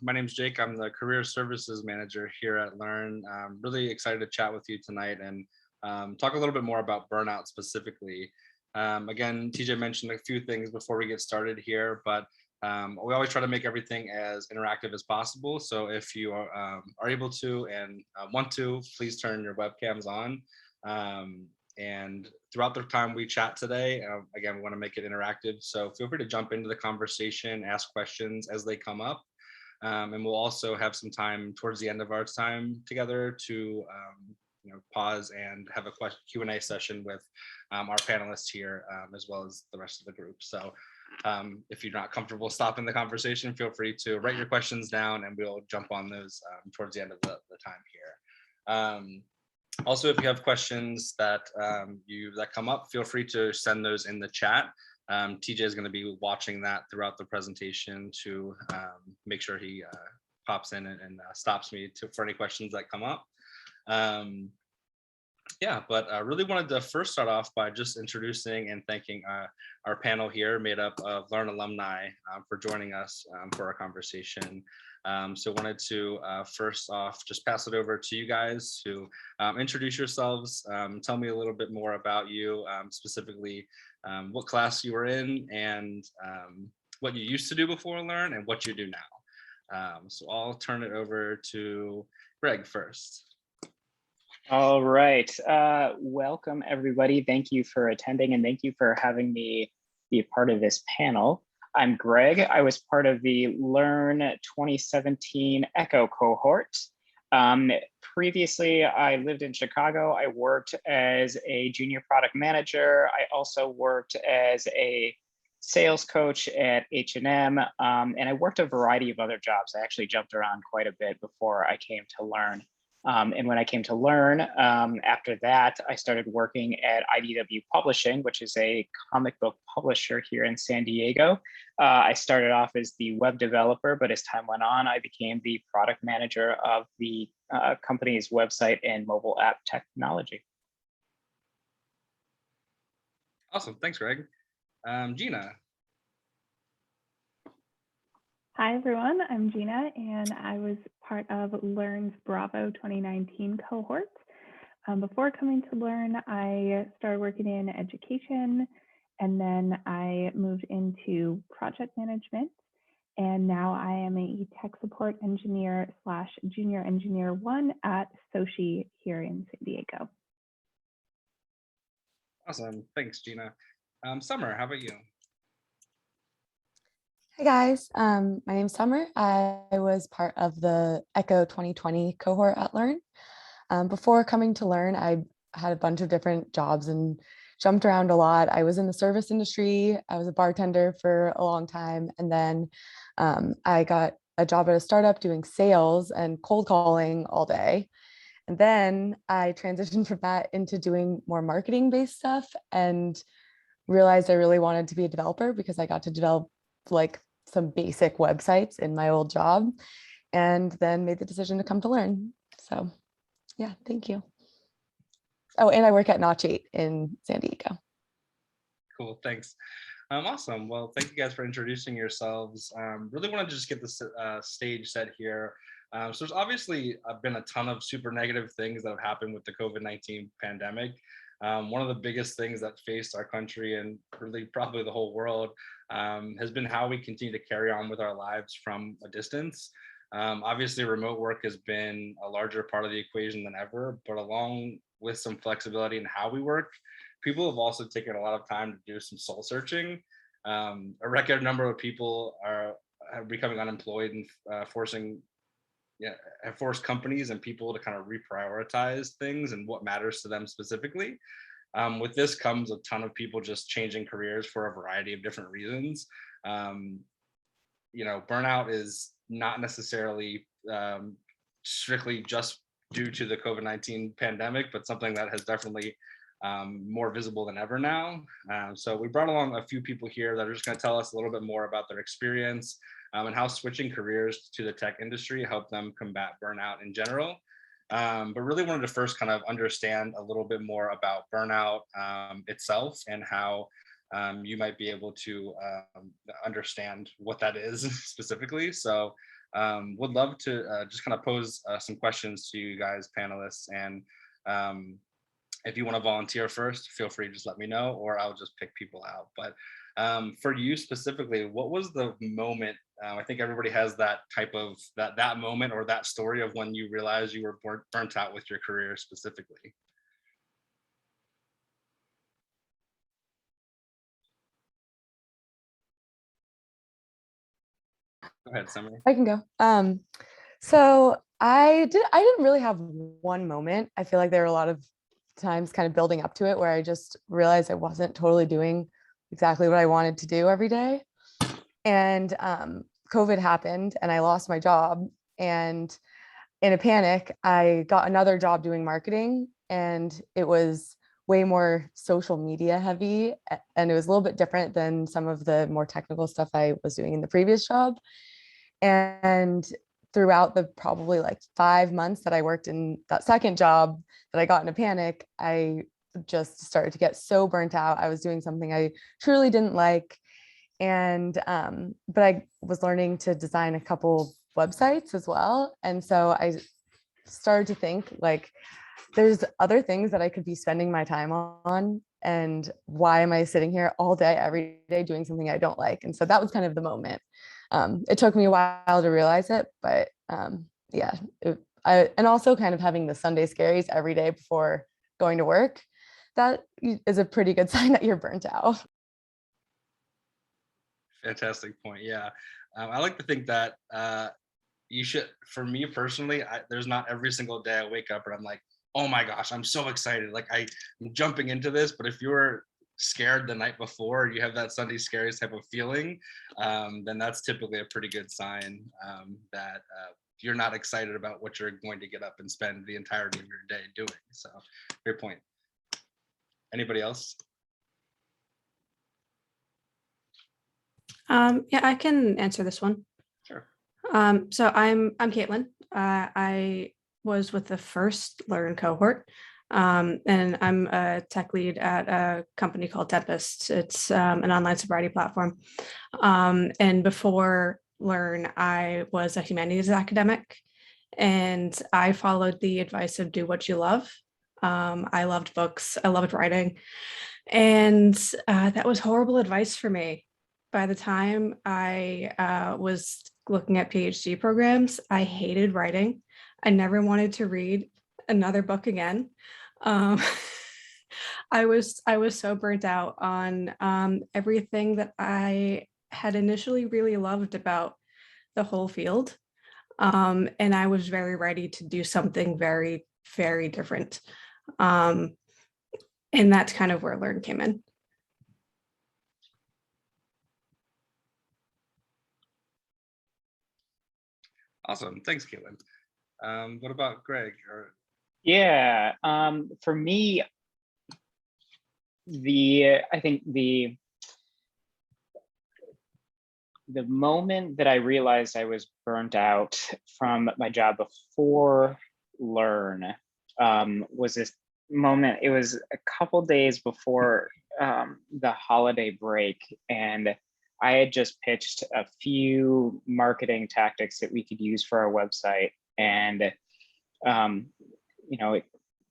My name's Jake. I'm the Career Services Manager here at Learn. I'm really excited to chat with you tonight and talk a little bit more about burnout specifically. Again, TJ mentioned a few things before we get started here, but we always try to make everything as interactive as possible. So if you are able to and want to, please turn your webcams on. And throughout the time we chat today, again, we want to make it interactive. So feel free to jump into the conversation, ask questions as they come up. And we'll also have some time towards the end of our time together to pause and have a Q&A session with our panelists here, as well as the rest of the group. So if you're not comfortable stopping the conversation, feel free to write your questions down and we'll jump on those towards the end of the time here. Also, if you have questions that come up, feel free to send those in the chat. TJ is going to be watching that throughout the presentation to make sure he pops in and stops me for any questions that come up. But I really wanted to first start off by just introducing and thanking our panel here made up of Learn alumni for joining us for our conversation. So wanted to first off just pass it over to you guys to introduce yourselves, tell me a little bit more about you, specifically what class you were in and what you used to do before Learn and what you do now. So I'll turn it over to Greg first. All right. Welcome, everybody. Thank you for attending and thank you for having me be a part of this panel. I'm Greg. I was part of the Learn 2017 Echo cohort. Previously, I lived in Chicago. I worked as a junior product manager. I also worked as a sales coach at H&M, and I worked a variety of other jobs. I actually jumped around quite a bit before I came to Learn. And when I came to Learn, after that, I started working at IDW Publishing, which is a comic book publisher here in San Diego. I started off as the web developer, but as time went on, I became the product manager of the company's website and mobile app technology. Awesome. Thanks, Greg. Gina. Hi, everyone. I'm Gina, and I was part of Learn's Bravo 2019 cohort. Before coming to Learn, I started working in education, and then I moved into project management. And now I am a tech support engineer / junior engineer 1 at Sochi here in San Diego. Awesome. Thanks, Gina. Summer, how about you? Hey guys, my name's Summer. I was part of the Echo 2020 cohort at Learn. Before coming to Learn, I had a bunch of different jobs and jumped around a lot. I was in the service industry. I was a bartender for a long time. And then I got a job at a startup doing sales and cold calling all day. And then I transitioned from that into doing more marketing-based stuff and realized I really wanted to be a developer because I got to develop like some basic websites in my old job, and then made the decision to come to Learn. So yeah, thank you. Oh, and I work at Notch 8 in San Diego. Cool, thanks. Awesome. Well, thank you guys for introducing yourselves. Really want to just get the stage set here. So there's obviously been a ton of super negative things that have happened with the COVID-19 pandemic. One of the biggest things that faced our country and really probably the whole world has been how we continue to carry on with our lives from a distance. Obviously, remote work has been a larger part of the equation than ever, but along with some flexibility in how we work, people have also taken a lot of time to do some soul searching. A record number of people are becoming unemployed and have forced companies and people to kind of reprioritize things and what matters to them specifically. With this comes a ton of people just changing careers for a variety of different reasons. Burnout is not necessarily strictly just due to the COVID-19 pandemic, but something that has definitely more visible than ever now. So we brought along a few people here that are just going to tell us a little bit more about their experience and how switching careers to the tech industry helped them combat burnout in general. But really wanted to first kind of understand a little bit more about burnout itself and how you might be able to understand what that is specifically. So Would love to just kind of pose some questions to you guys, panelists, and if you want to volunteer first, feel free to just let me know, or I'll just pick people out. But for you specifically, what was the moment? I think everybody has that type of that moment or that story of when you realized you were burnt out with your career specifically. Go ahead, Summer. I can go. So I didn't really have one moment. I feel like there were a lot of times kind of building up to it where I just realized I wasn't totally doing exactly what I wanted to do every day. And COVID happened and I lost my job. And in a panic, I got another job doing marketing, and it was way more social media heavy. And it was a little bit different than some of the more technical stuff I was doing in the previous job. And throughout the probably like 5 months that I worked in that second job that I got in a panic, I just started to get so burnt out. I was doing something I truly didn't like. And but I was learning to design a couple websites as well. And so I started to think like there's other things that I could be spending my time on. And why am I sitting here all day, every day doing something I don't like? And so that was kind of the moment. It took me a while to realize it, but yeah, and also kind of having the Sunday scaries every day before going to work, that is a pretty good sign that you're burnt out. Fantastic point. Yeah. I like to think that you should, for me personally, there's not every single day I wake up and I'm like, oh my gosh, I'm so excited. Like I'm jumping into this. But if you're scared the night before, you have that Sunday scaries type of feeling, then that's typically a pretty good sign that you're not excited about what you're going to get up and spend the entirety of your day doing. So great point. Anybody else? Yeah, I can answer this one. Sure. So I'm Caitlin. I was with the first Learn cohort, and I'm a tech lead at a company called Tempest. It's an online sobriety platform. And before Learn, I was a humanities academic, and I followed the advice of do what you love. I loved books. I loved writing, and that was horrible advice for me. By the time I was looking at PhD programs, I hated writing. I never wanted to read another book again. I was so burnt out on everything that I had initially really loved about the whole field. And I was very ready to do something very, very different. And that's kind of where Learn came in. Awesome. Thanks, Caitlin. What about Greg? Yeah, for me, I think the moment that I realized I was burnt out from my job before Learn was this moment. It was a couple days before the holiday break, and I had just pitched a few marketing tactics that we could use for our website, and it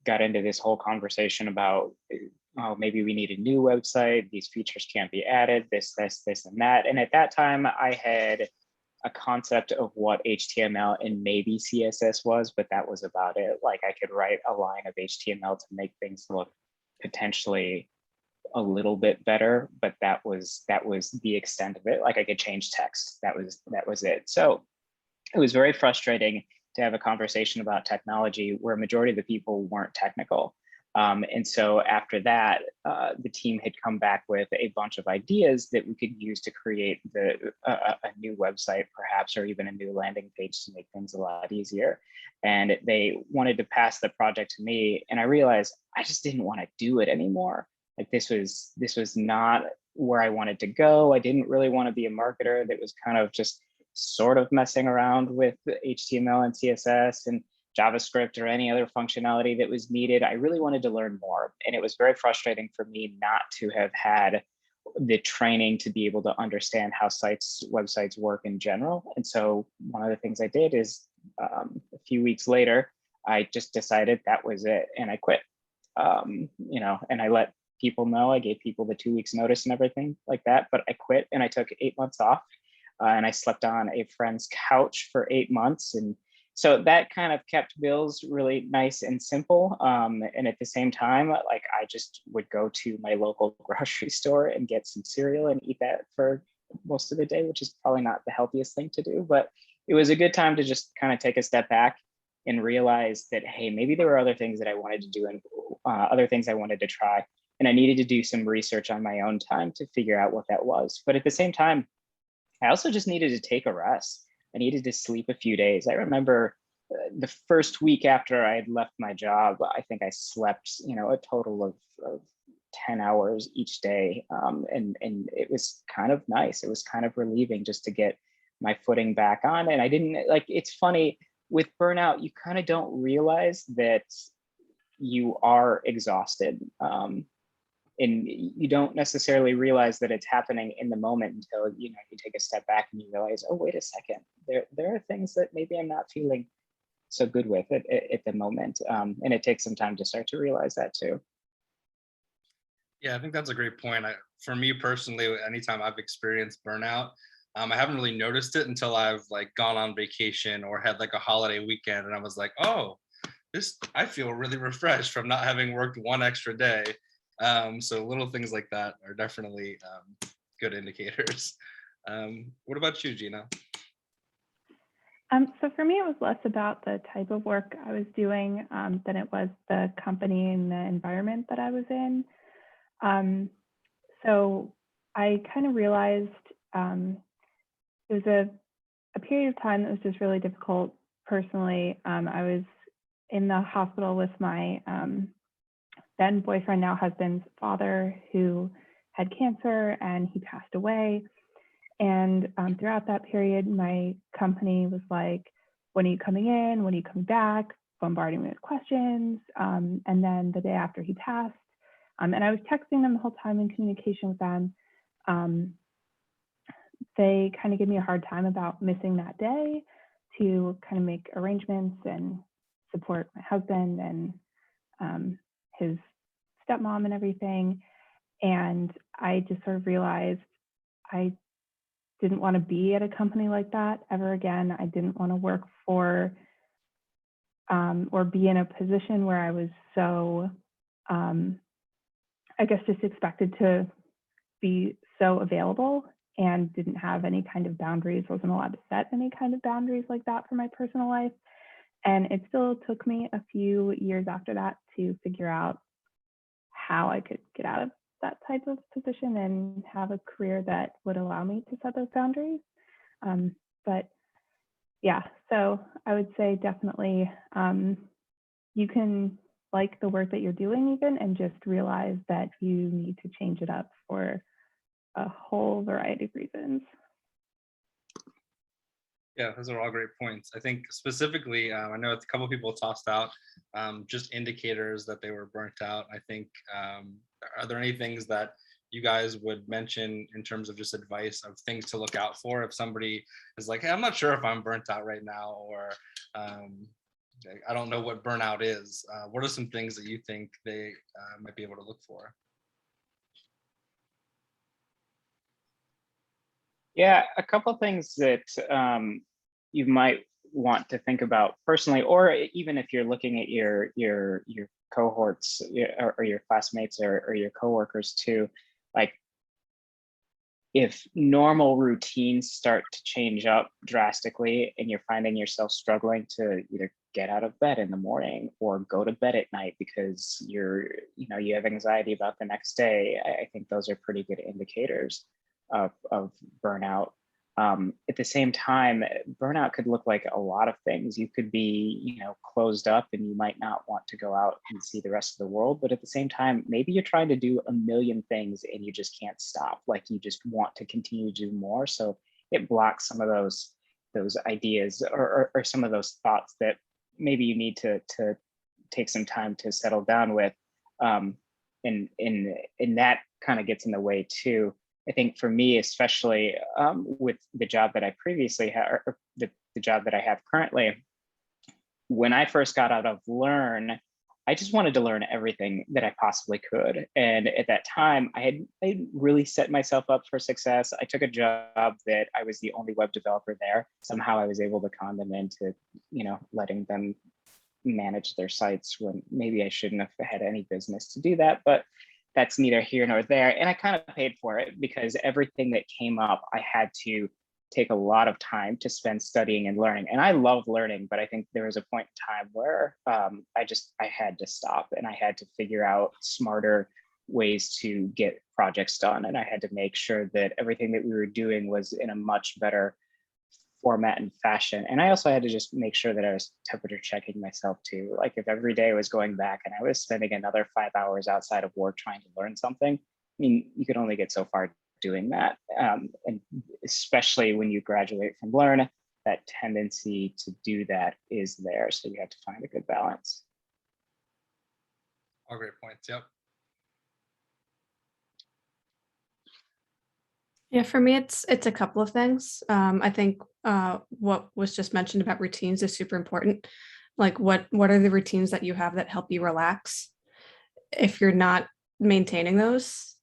got into this whole conversation about, oh, maybe we need a new website, these features can't be added, this, and that. And at that time, I had a concept of what HTML and maybe CSS was, but that was about it. Like I could write a line of HTML to make things look potentially a little bit better, but that was the extent of it. Like I could change text. That was it. So it was very frustrating to have a conversation about technology where a majority of the people weren't technical. And so after that, the team had come back with a bunch of ideas that we could use to create a new website, perhaps, or even a new landing page to make things a lot easier. And they wanted to pass the project to me. And I realized I just didn't want to do it anymore. Like this was not where I wanted to go. I didn't really want to be a marketer that was kind of just sort of messing around with HTML and CSS and JavaScript or any other functionality that was needed. I really wanted to learn more. And it was very frustrating for me not to have had the training to be able to understand how websites work in general. And so one of the things I did is a few weeks later, I just decided that was it, and I quit. And I let people know. I gave people the 2 weeks notice and everything like that, but I quit and I took 8 months off, and I slept on a friend's couch for 8 months. And so that kind of kept bills really nice and simple. And at the same time, like, I just would go to my local grocery store and get some cereal and eat that for most of the day, which is probably not the healthiest thing to do, but it was a good time to just kind of take a step back and realize that, hey, maybe there were other things that I wanted to do and other things I wanted to try. And I needed to do some research on my own time to figure out what that was. But at the same time, I also just needed to take a rest. I needed to sleep a few days. I remember the first week after I had left my job, I think I slept, a total of 10 hours each day. And it was kind of nice. It was kind of relieving just to get my footing back on. And I didn't, like, it's funny, with burnout, you kind of don't realize that you are exhausted. And you don't necessarily realize that it's happening in the moment until you take a step back and you realize, oh, wait a second, there are things that maybe I'm not feeling so good with at the moment. And it takes some time to start to realize that too. Yeah, I think that's a great point. For me personally, anytime I've experienced burnout, I haven't really noticed it until I've like gone on vacation or had like a holiday weekend, and I was like, oh, I feel really refreshed from not having worked one extra day. So little things like that are definitely good indicators. What about you, Gina? So for me, it was less about the type of work I was doing than it was the company and the environment that I was in. So I kind of realized it was a period of time that was just really difficult personally. I was in the hospital with my then boyfriend, now husband's father, who had cancer, and he passed away. And throughout that period, my company was like, when are you coming in? When are you coming back? Bombarding me with questions. And then the day after he passed, and I was texting them the whole time, in communication with them. They kind of gave me a hard time about missing that day to kind of make arrangements and support my husband and his stepmom and everything. And I just sort of realized I didn't want to be at a company like that ever again. I didn't want to work for or be in a position where I was so, I guess, just expected to be so available and didn't have any kind of boundaries, wasn't allowed to set any kind of boundaries like that for my personal life. And it still took me a few years after that to figure out how I could get out of that type of position and have a career that would allow me to set those boundaries. But yeah, so I would say definitely you can like the work that you're doing even and just realize that you need to change it up for a whole variety of reasons. Yeah, those are all great points. I think specifically, I know a couple of people tossed out just indicators that they were burnt out. I think, are there any things that you guys would mention in terms of just advice of things to look out for if somebody is like, hey, I'm not sure if I'm burnt out right now, or I don't know what burnout is. What are some things that you think they might be able to look for? Yeah, a couple of things that you might want to think about personally, or even if you're looking at your cohorts or your classmates or your coworkers too, like if normal routines start to change up drastically and you're finding yourself struggling to either get out of bed in the morning or go to bed at night because you have anxiety about the next day, I think those are pretty good indicators of burnout. At the same time, burnout could look like a lot of things. You could be, closed up and you might not want to go out and see the rest of the world. But at the same time, maybe you're trying to do a million things and you just can't stop. Like you just want to continue to do more. So it blocks some of those ideas or some of those thoughts that maybe you need to take some time to settle down with. In that kind of gets in the way too. I think for me, especially with the job that I previously had, or the job that I have currently, when I first got out of Learn, I just wanted to learn everything that I possibly could. And at that time, I really set myself up for success. I took a job that I was the only web developer there. Somehow I was able to con them into, letting them manage their sites when maybe I shouldn't have had any business to do that, but that's neither here nor there. And I kind of paid for it because everything that came up, I had to take a lot of time to spend studying and learning. And I love learning, but I think there was a point in time where I had to stop and I had to figure out smarter ways to get projects done. And I had to make sure that everything that we were doing was in a much better format and fashion. And I also had to just make sure that I was temperature checking myself too. Like if every day I was going back and I was spending another 5 hours outside of work trying to learn something, I mean, you could only get so far doing that. And especially when you graduate from Learn, that tendency to do that is there. So you have to find a good balance. All great points. Yep. Yeah, for me, it's a couple of things. I think what was just mentioned about routines is super important. Like what are the routines that you have that help you relax? If you're not maintaining those,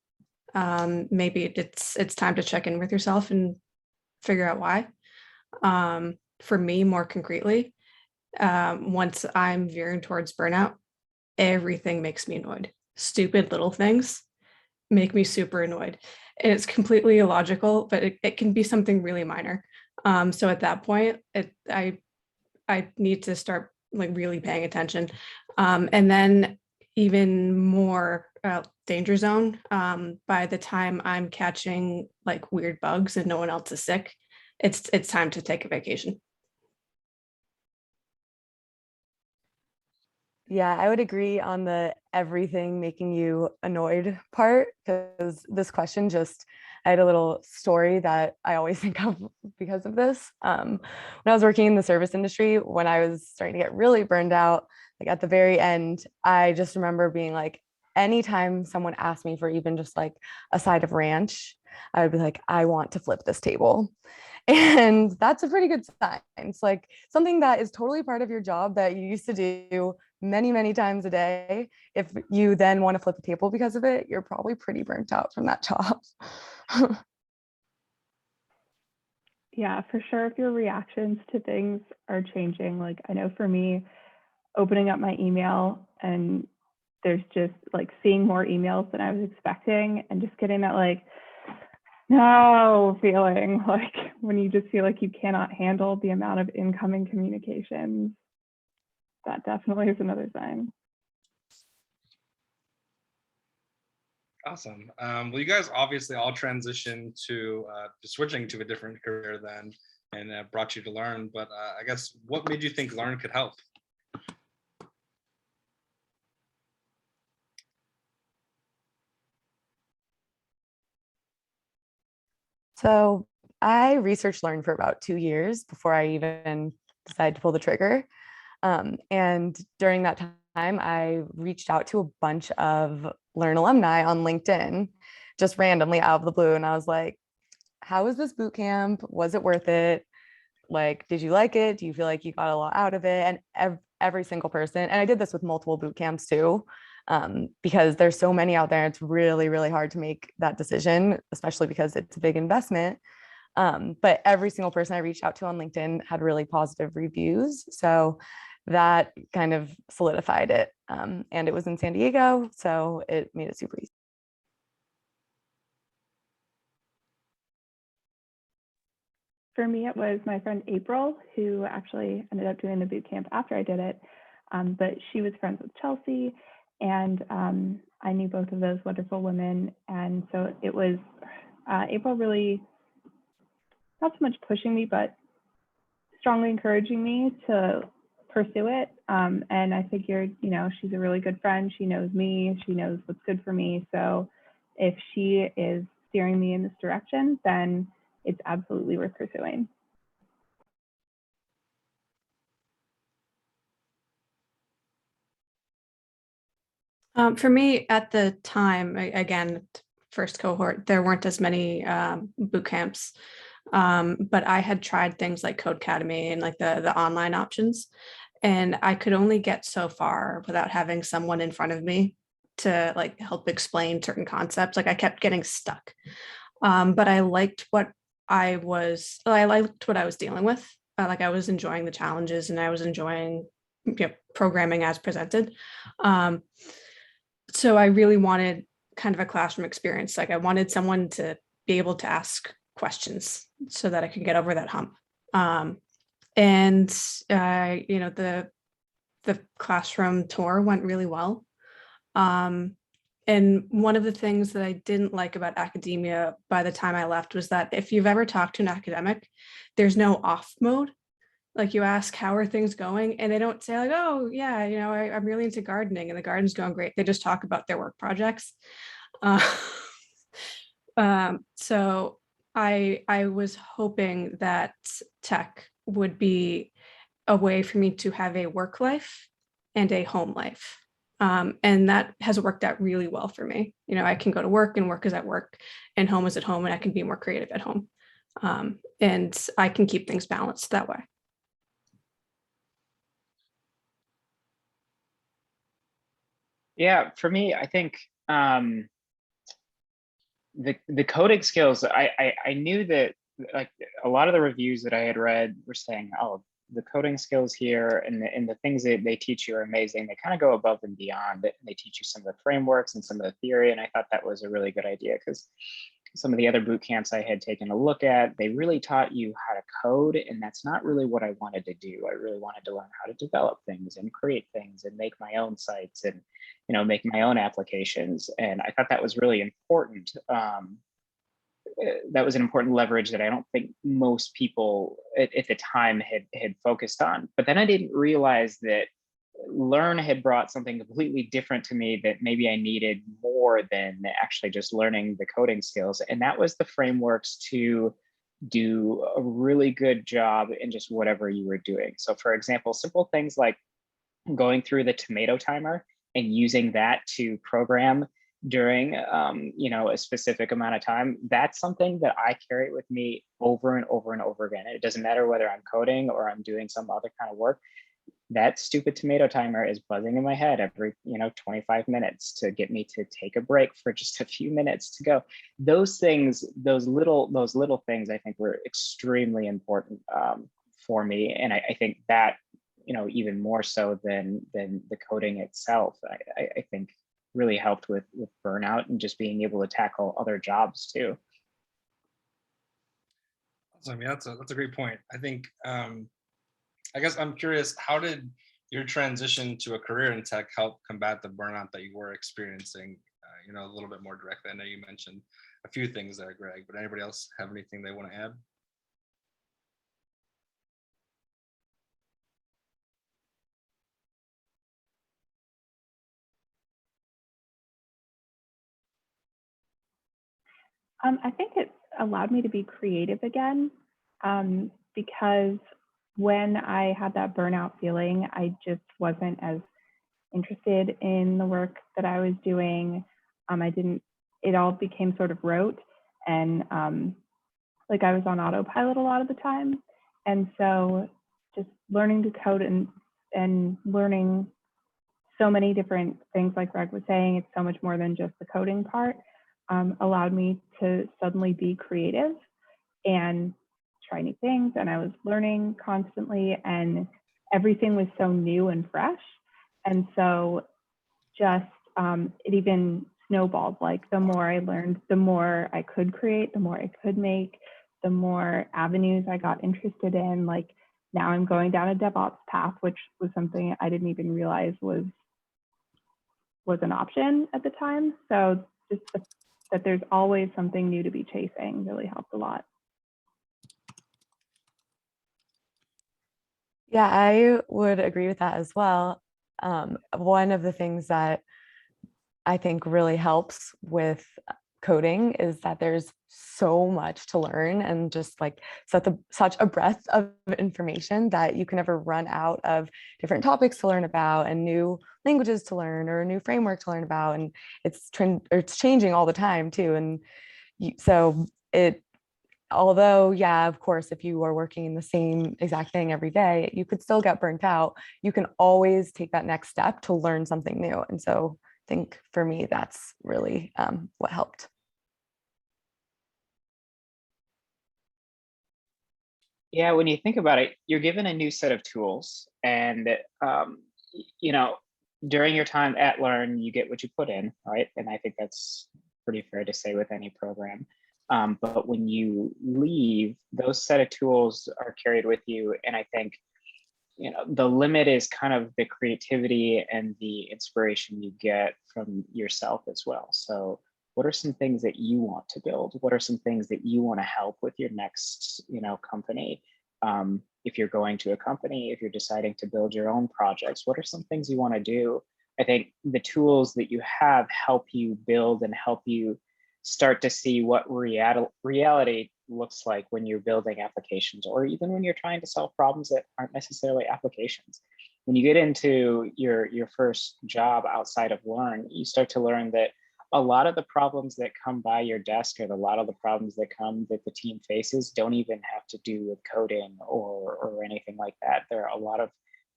maybe it's time to check in with yourself and figure out why. For me, more concretely, once I'm veering towards burnout, everything makes me annoyed. Stupid little things make me super annoyed. And it's completely illogical, but it can be something really minor. So at that point, I need to start like really paying attention. And then even more danger zone, by the time I'm catching like weird bugs and no one else is sick, it's time to take a vacation. Yeah, I would agree on the everything making you annoyed part, because this question I had a little story that I always think of because of this. When I was working in the service industry, when I was starting to get really burned out, like at the very end, I just remember being like, anytime someone asked me for even just like a side of ranch, I would be like, I want to flip this table. And that's a pretty good sign. It's like something that is totally part of your job that you used to do many, many times a day. If you then want to flip a table because of it, you're probably pretty burnt out from that job. Yeah, for sure. If your reactions to things are changing, like I know for me, opening up my email and there's just like seeing more emails than I was expecting and just getting that like, no feeling, like when you just feel like you cannot handle the amount of incoming communications. That definitely is another sign. Awesome. Well, you guys obviously all transitioned to switching to a different career then, and brought you to Learn. But I guess what made you think Learn could help? So I researched Learn for about 2 years before I even decided to pull the trigger. And during that time, I reached out to a bunch of Learn alumni on LinkedIn, just randomly out of the blue. And I was like, how was this boot camp? Was it worth it? Like, did you like it? Do you feel like you got a lot out of it? And every single person, and I did this with multiple boot camps too, because there's so many out there. It's really, really hard to make that decision, especially because it's a big investment. But every single person I reached out to on LinkedIn had really positive reviews. So that kind of solidified it. And it was in San Diego, so it made it super easy. For me, it was my friend April, who actually ended up doing the boot camp after I did it. But she was friends with Chelsea, and I knew both of those wonderful women. And so it was April really, not so much pushing me, but strongly encouraging me to pursue it. And I figured, she's a really good friend. She knows me. She knows what's good for me. So if she is steering me in this direction, then it's absolutely worth pursuing. For me at the time, again, first cohort, there weren't as many boot camps. But I had tried things like Codecademy and like the online options, and I could only get so far without having someone in front of me to like help explain certain concepts. Like I kept getting stuck. But I liked what I was dealing with. Like I was enjoying the challenges and I was enjoying programming as presented. So I really wanted kind of a classroom experience. Like I wanted someone to be able to ask questions so that I could get over that hump. And the classroom tour went really well. And one of the things that I didn't like about academia by the time I left was that if you've ever talked to an academic, there's no off mode. Like you ask, how are things going? And they don't say like, oh yeah, I'm really into gardening and the garden's going great. They just talk about their work projects. So I was hoping that tech would be a way for me to have a work life and a home life. And that has worked out really well for me. I can go to work and work is at work and home is at home, and I can be more creative at home. And I can keep things balanced that way. Yeah, for me, I think the coding skills, I knew that like a lot of the reviews that I had read were saying, oh, the coding skills here and the things that they teach you are amazing. They kind of go above and beyond. They teach you some of the frameworks and some of the theory. And I thought that was a really good idea because some of the other boot camps I had taken a look at, they really taught you how to code. And that's not really what I wanted to do. I really wanted to learn how to develop things and create things and make my own sites and, make my own applications. And I thought that was really important. That was an important leverage that I don't think most people at the time had focused on. But then I didn't realize that Learn had brought something completely different to me that maybe I needed more than actually just learning the coding skills. And that was the frameworks to do a really good job in just whatever you were doing. So for example, simple things like going through the tomato timer and using that to program during a specific amount of time, that's something that I carry with me over and over and over again. It doesn't matter whether I'm coding or I'm doing some other kind of work. That stupid tomato timer is buzzing in my head every 25 minutes to get me to take a break for just a few minutes to go. Those things, those little things, I think were extremely important for me, and I think that even more so than the coding itself, I think really helped with burnout and just being able to tackle other jobs too. Awesome. Yeah, that's a great point. I think I guess I'm curious, how did your transition to a career in tech help combat the burnout that you were experiencing? A little bit more directly. I know you mentioned a few things there, Greg, but anybody else have anything they want to add? I think it allowed me to be creative again, because when I had that burnout feeling, I just wasn't as interested in the work that I was doing. It all became sort of rote, and like I was on autopilot a lot of the time. And so just learning to code and learning so many different things, like Greg was saying, it's so much more than just the coding part, allowed me to suddenly be creative and try new things. And I was learning constantly, and everything was so new and fresh. And so just it even snowballed. Like the more I learned, the more I could create, the more I could make, the more avenues I got interested in. Like now I'm going down a DevOps path, which was something I didn't even realize was an option at the time. So just that there's always something new to be chasing really helped a lot. Yeah, I would agree with that as well. One of the things that I think really helps with coding is that there's so much to learn and just like such a breadth of information that you can never run out of different topics to learn about and new languages to learn or a new framework to learn about. And it's changing all the time too. And so although, yeah, of course, if you are working in the same exact thing every day, you could still get burnt out. You can always take that next step to learn something new. And so I think for me, that's really what helped. Yeah, when you think about it, you're given a new set of tools, and you know, during your time at Learn, you get what you put in, right? And I think that's pretty fair to say with any program. But when you leave, those set of tools are carried with you, and I think the limit is kind of the creativity and the inspiration you get from yourself as well. So what are some things that you want to build? What are some things that you want to help with your next company? If you're going to a company, if you're deciding to build your own projects, what are some things you want to do? I think the tools that you have help you build and help you start to see what reality looks like when you're building applications, or even when you're trying to solve problems that aren't necessarily applications. When you get into your first job outside of Learn, you start to learn that a lot of the problems that come by your desk, or a lot of the problems that the team faces, don't even have to do with coding or anything like that. There are a lot of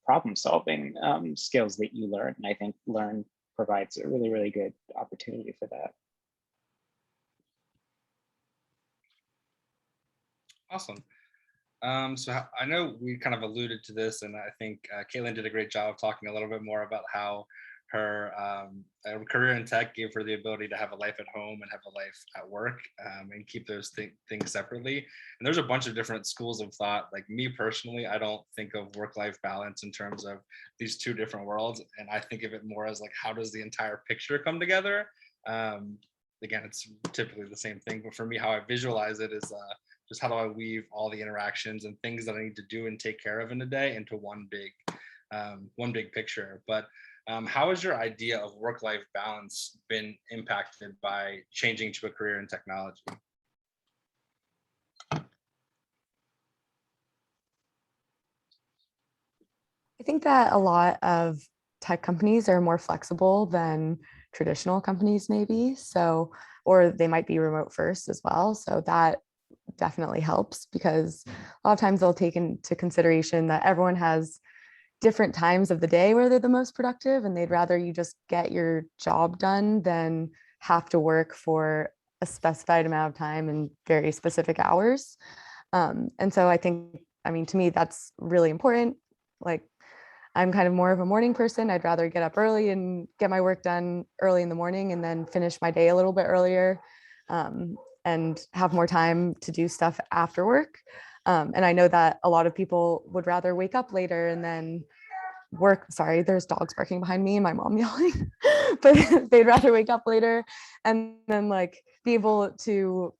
problem solving skills that you learn, and I think Learn provides a really, really good opportunity for that. Awesome. So I know we kind of alluded to this, and I think Caitlin did a great job of talking a little bit more about how her career in tech gave her the ability to have a life at home and have a life at work, and keep those things separately. And there's a bunch of different schools of thought. Like me personally, I don't think of work-life balance in terms of these two different worlds, and I think of it more as like, how does the entire picture come together? Again, it's typically the same thing, but for me, how I visualize it is just how do I weave all the interactions and things that I need to do and take care of in a day into one big picture. But how has your idea of work-life balance been impacted by changing to a career in technology? I think that a lot of tech companies are more flexible than traditional companies maybe. So, or they might be remote first as well. So that definitely helps, because a lot of times they'll take into consideration that everyone has different times of the day where they're the most productive, and they'd rather you just get your job done than have to work for a specified amount of time and very specific hours. And so I think, to me, that's really important. Like, I'm kind of more of a morning person. I'd rather get up early and get my work done early in the morning and then finish my day a little bit earlier, and have more time to do stuff after work. And I know that a lot of people would rather wake up later and then work. Sorry, there's dogs barking behind me and my mom yelling, but they'd rather wake up later and then be able to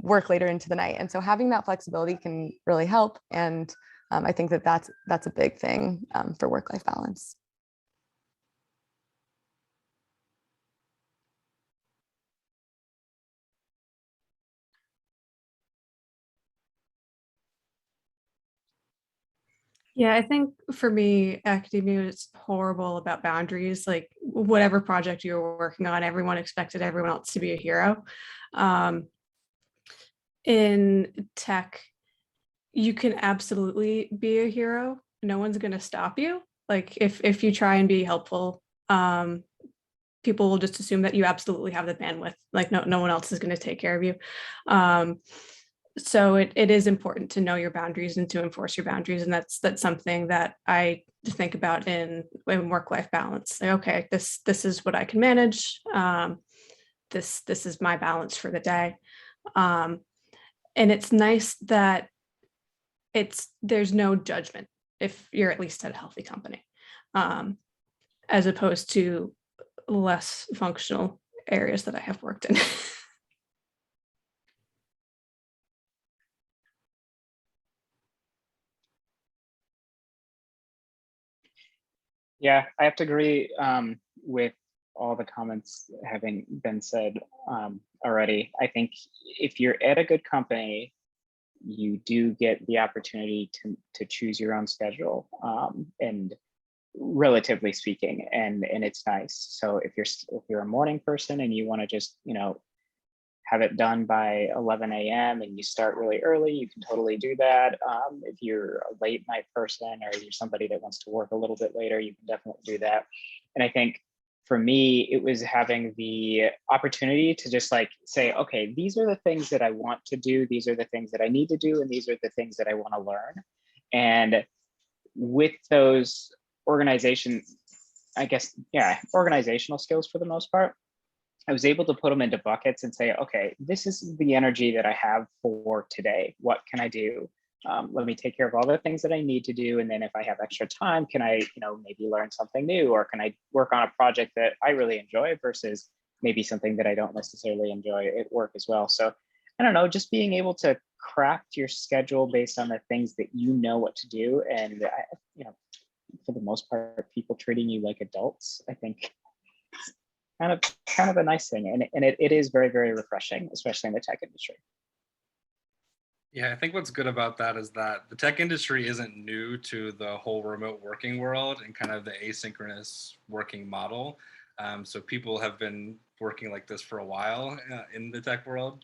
work later into the night. And so having that flexibility can really help. And I think that that's a big thing for work-life balance. Yeah, I think for me, academia is horrible about boundaries. Like whatever project you were working on, everyone expected everyone else to be a hero. In tech, you can absolutely be a hero. No one's going to stop you. Like if you try and be helpful, people will just assume that you absolutely have the bandwidth. Like no one else is going to take care of you. So it is important to know your boundaries and to enforce your boundaries. And that's something that I think about in work-life balance. Like, okay, this is what I can manage. This is my balance for the day. And it's nice that there's no judgment if you're at least at a healthy company, as opposed to less functional areas that I have worked in. Yeah, I have to agree with all the comments having been said already, I think if you're at a good company, you do get the opportunity to choose your own schedule, and relatively speaking, and it's nice. So if you're a morning person and you want to just, have it done by 11 a.m. and you start really early, you can totally do that. If you're a late night person or you're somebody that wants to work a little bit later, you can definitely do that. And I think for me, it was having the opportunity to just like say, okay, these are the things that I want to do. These are the things that I need to do. And these are the things that I want to learn. And with those organizational skills for the most part, I was able to put them into buckets and say, okay, this is the energy that I have for today. What can I do? Let me take care of all the things that I need to do. And then if I have extra time, can I, maybe learn something new, or can I work on a project that I really enjoy versus maybe something that I don't necessarily enjoy at work as well. So I don't know, just being able to craft your schedule based on the things that you know what to do. And, for the most part, people treating you like adults, I think kind of a nice thing. And it is very, very refreshing, especially in the tech industry. Yeah, I think what's good about that is that the tech industry isn't new to the whole remote working world and kind of the asynchronous working model. So people have been working like this for a while in the tech world.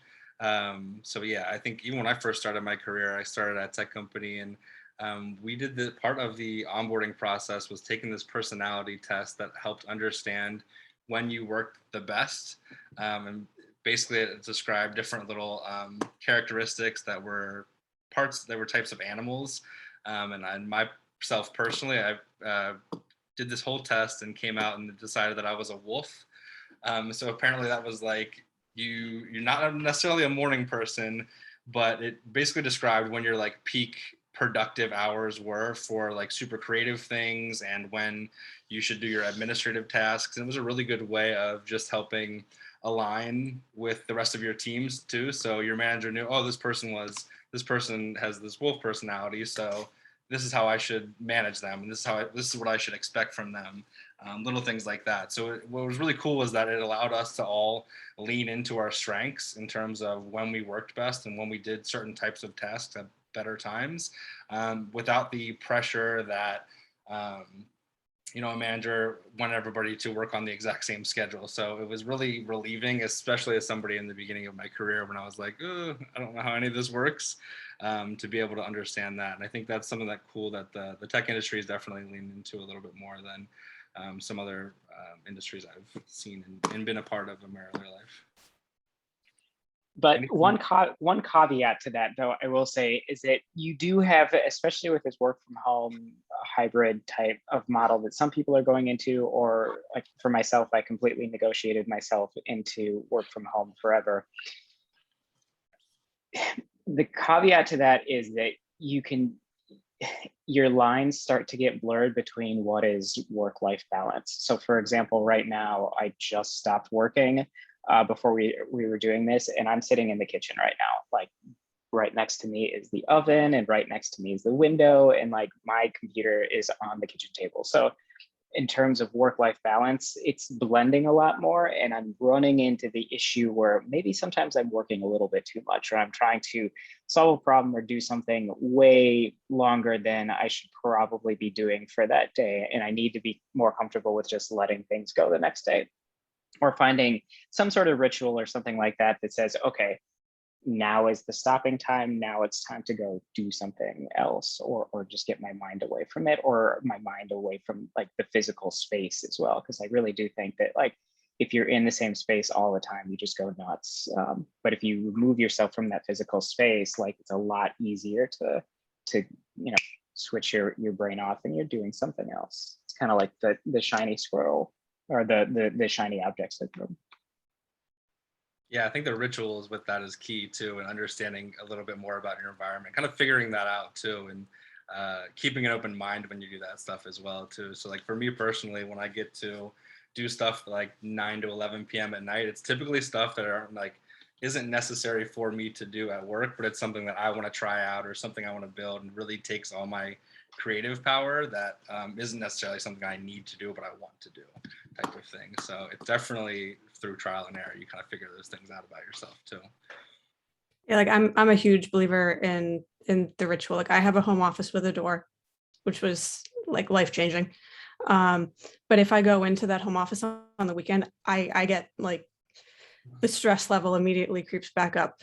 So yeah, I think even when I first started my career, I started at a tech company, and we did the part of the onboarding process was taking this personality test that helped understand when you worked the best. And basically it described different little characteristics that were types of animals. And myself personally, I did this whole test and came out and decided that I was a wolf. So apparently that was like, you're not necessarily a morning person, but it basically described when your like peak productive hours were for like super creative things and when you should do your administrative tasks. And it was a really good way of just helping align with the rest of your teams too. So your manager knew, oh, this person has this wolf personality, so this is how I should manage them, and this is what I should expect from them. Little things like that. So what was really cool was that it allowed us to all lean into our strengths in terms of when we worked best and when we did certain types of tasks at better times, without the pressure that a manager wanted everybody to work on the exact same schedule. So it was really relieving, especially as somebody in the beginning of my career when I was like, I don't know how any of this works, to be able to understand that. And I think that's something that cool that the tech industry is definitely leaning into a little bit more than some other industries I've seen and been a part of in my earlier life. But one caveat to that, though, I will say, is that you do have, especially with this work from home hybrid type of model that some people are going into, or like for myself, I completely negotiated myself into work from home forever. The caveat to that is that your lines start to get blurred between what is work-life balance. So for example, right now, I just stopped working before we were doing this, and I'm sitting in the kitchen right now. Like right next to me is the oven, and right next to me is the window, and like my computer is on the kitchen table. So in terms of work-life balance, it's blending a lot more, and I'm running into the issue where maybe sometimes I'm working a little bit too much, or I'm trying to solve a problem or do something way longer than I should probably be doing for that day. And I need to be more comfortable with just letting things go the next day, or finding some sort of ritual or something like that that says, okay, now is the stopping time. Now it's time to go do something else, or just get my mind away from it, or my mind away from like the physical space as well. Because I really do think that like if you're in the same space all the time, you just go nuts. But if you remove yourself from that physical space, like it's a lot easier to switch your brain off and you're doing something else. It's kind of like the shiny squirrel or the shiny object syndrome. Yeah, I think the rituals with that is key too, and understanding a little bit more about your environment, kind of figuring that out too, and keeping an open mind when you do that stuff as well too. So like for me personally, when I get to do stuff like 9 to 11 p.m. at night, it's typically stuff that isn't necessary for me to do at work, but it's something that I want to try out or something I want to build, and really takes all my creative power that isn't necessarily something I need to do, but I want to do, type of thing. So it's definitely through trial and error you kind of figure those things out about yourself too. Yeah, like I'm a huge believer in the ritual. Like I have a home office with a door, which was like life changing. But if I go into that home office on the weekend, I get like the stress level immediately creeps back up.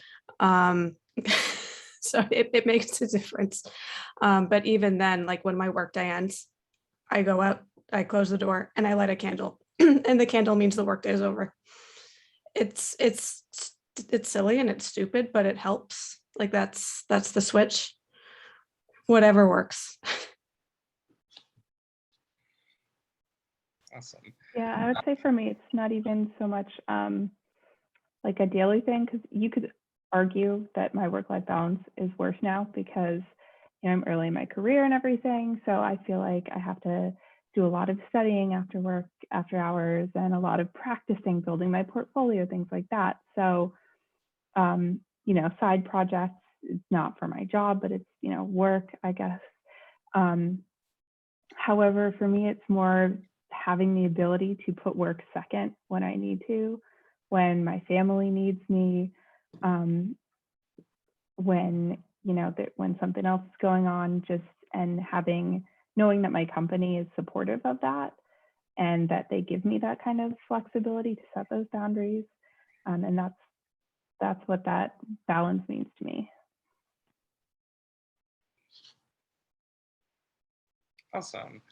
So it makes a difference. But even then, like when my workday ends, I go out, I close the door, and I light a candle, and the candle means the workday is over. It's silly and it's stupid, but it helps. Like that's the switch. Whatever works. Awesome. Yeah, I would say for me, it's not even so much like a daily thing, because you could argue that my work-life balance is worse now because I'm early in my career and everything. So I feel like I have to do a lot of studying after work, after hours, and a lot of practicing, building my portfolio, things like that. So, side projects, it's not for my job, but it's, work, I guess. However, for me, it's more having the ability to put work second when I need to, when my family needs me, when when something else is going on, and knowing that my company is supportive of that and that they give me that kind of flexibility to set those boundaries, and that's what that balance means to me. Awesome.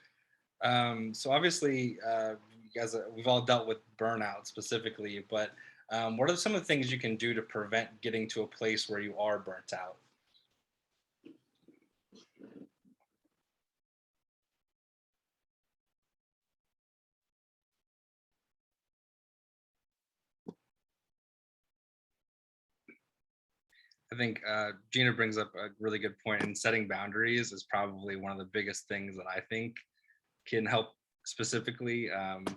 So obviously, you guys, we've all dealt with burnout specifically, but what are some of the things you can do to prevent getting to a place where you are burnt out? I think Gina brings up a really good point, and setting boundaries is probably one of the biggest things that I think can help specifically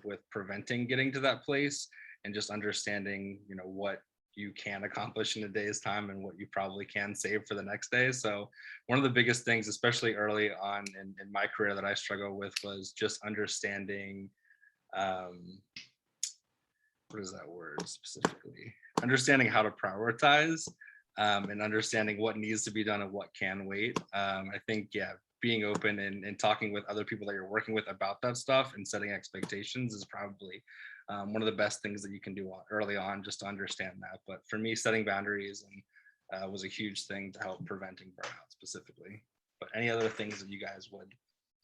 with preventing getting to that place, and just understanding, what you can accomplish in a day's time and what you probably can save for the next day. So one of the biggest things, especially early on in my career, that I struggle with was just understanding, what is that word specifically? Understanding how to prioritize, and understanding what needs to be done and what can wait. I think, yeah, being open and talking with other people that you're working with about that stuff and setting expectations is probably one of the best things that you can do early on, just to understand that. But for me, setting boundaries was a huge thing to help preventing burnout specifically. But any other things that you guys would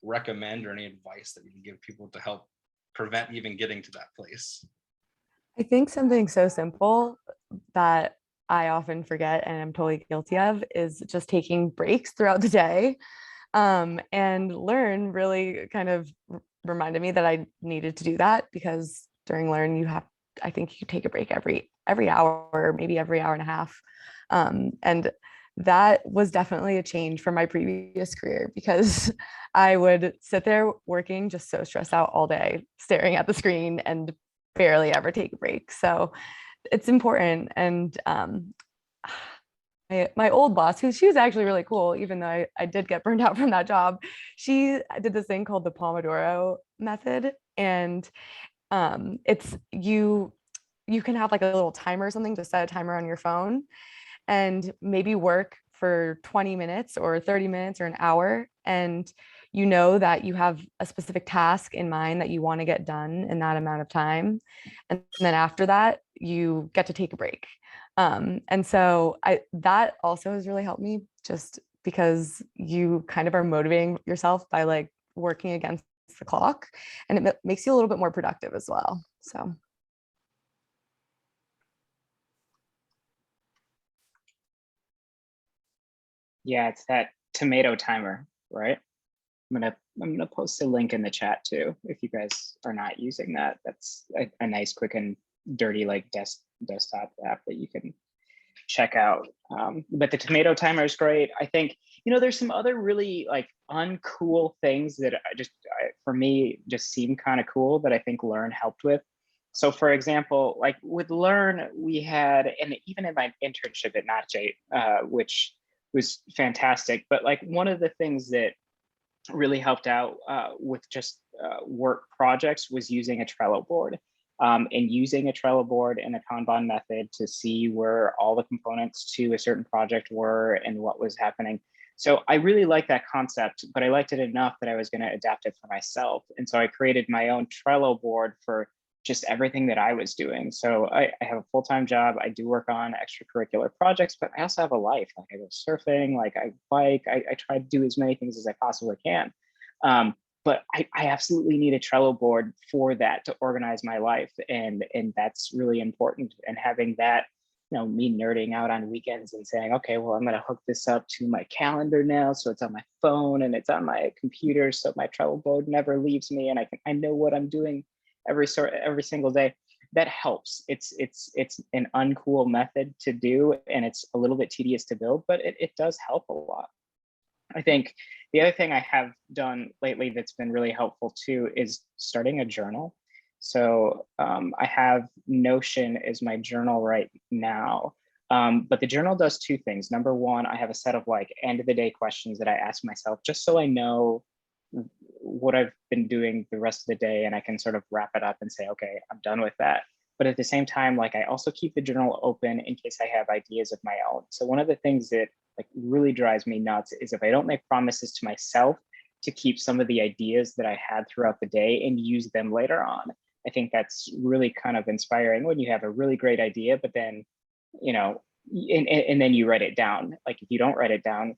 recommend, or any advice that you can give people to help prevent even getting to that place? I think something so simple that I often forget and I'm totally guilty of is just taking breaks throughout the day. And Learn really kind of reminded me that I needed to do that, because during Learn, I think you take a break every hour, maybe every hour and a half. And that was definitely a change from my previous career, because I would sit there working just so stressed out all day, staring at the screen and barely ever take a break. So it's important. And my old boss, she was actually really cool, even though I did get burned out from that job, she did this thing called the Pomodoro Method. And it's you can have like a little timer or something, to set a timer on your phone and maybe work for 20 minutes or 30 minutes or an hour. And that you have a specific task in mind that you want to get done in that amount of time. And then after that, you get to take a break. And so that also has really helped me, just because you kind of are motivating yourself by like working against the clock, and it makes you a little bit more productive as well. So. Yeah, it's that tomato timer, right? I'm gonna post a link in the chat too, if you guys are not using that. That's a nice, quick and dirty like desktop app that you can check out. But the tomato timer is great. I think there's some other really like uncool things that for me just seem kind of cool that I think Learn helped with. So for example, like with Learn, we had, and even in my internship at NotJ, which was fantastic, but like one of the things that really helped out with just work projects was using a Trello board, and using a Trello board and a Kanban method to see where all the components to a certain project were and what was happening. So I really liked that concept, but I liked it enough that I was going to adapt it for myself. And so I created my own Trello board for just everything that I was doing. So I have a full-time job. I do work on extracurricular projects, but I also have a life. Like I go surfing, like I bike, I try to do as many things as I possibly can. But I absolutely need a Trello board for that to organize my life. And that's really important. And having that, me nerding out on weekends and saying, okay, well, I'm going to hook this up to my calendar now. So it's on my phone and it's on my computer. So my Trello board never leaves me. And I know what I'm doing every single day. That helps. It's an uncool method to do, and it's a little bit tedious to build, but it does help a lot. I think the other thing I have done lately that's been really helpful too is starting a journal. So I have Notion as my journal right now, but the journal does two things. Number one, I have a set of like end of the day questions that I ask myself just so I know what I've been doing the rest of the day, and I can sort of wrap it up and say, okay, I'm done with that. But at the same time, like I also keep the journal open in case I have ideas of my own. So one of the things that like really drives me nuts is if I don't make promises to myself to keep some of the ideas that I had throughout the day and use them later on. I think that's really kind of inspiring when you have a really great idea, but then, and then you write it down. Like if you don't write it down,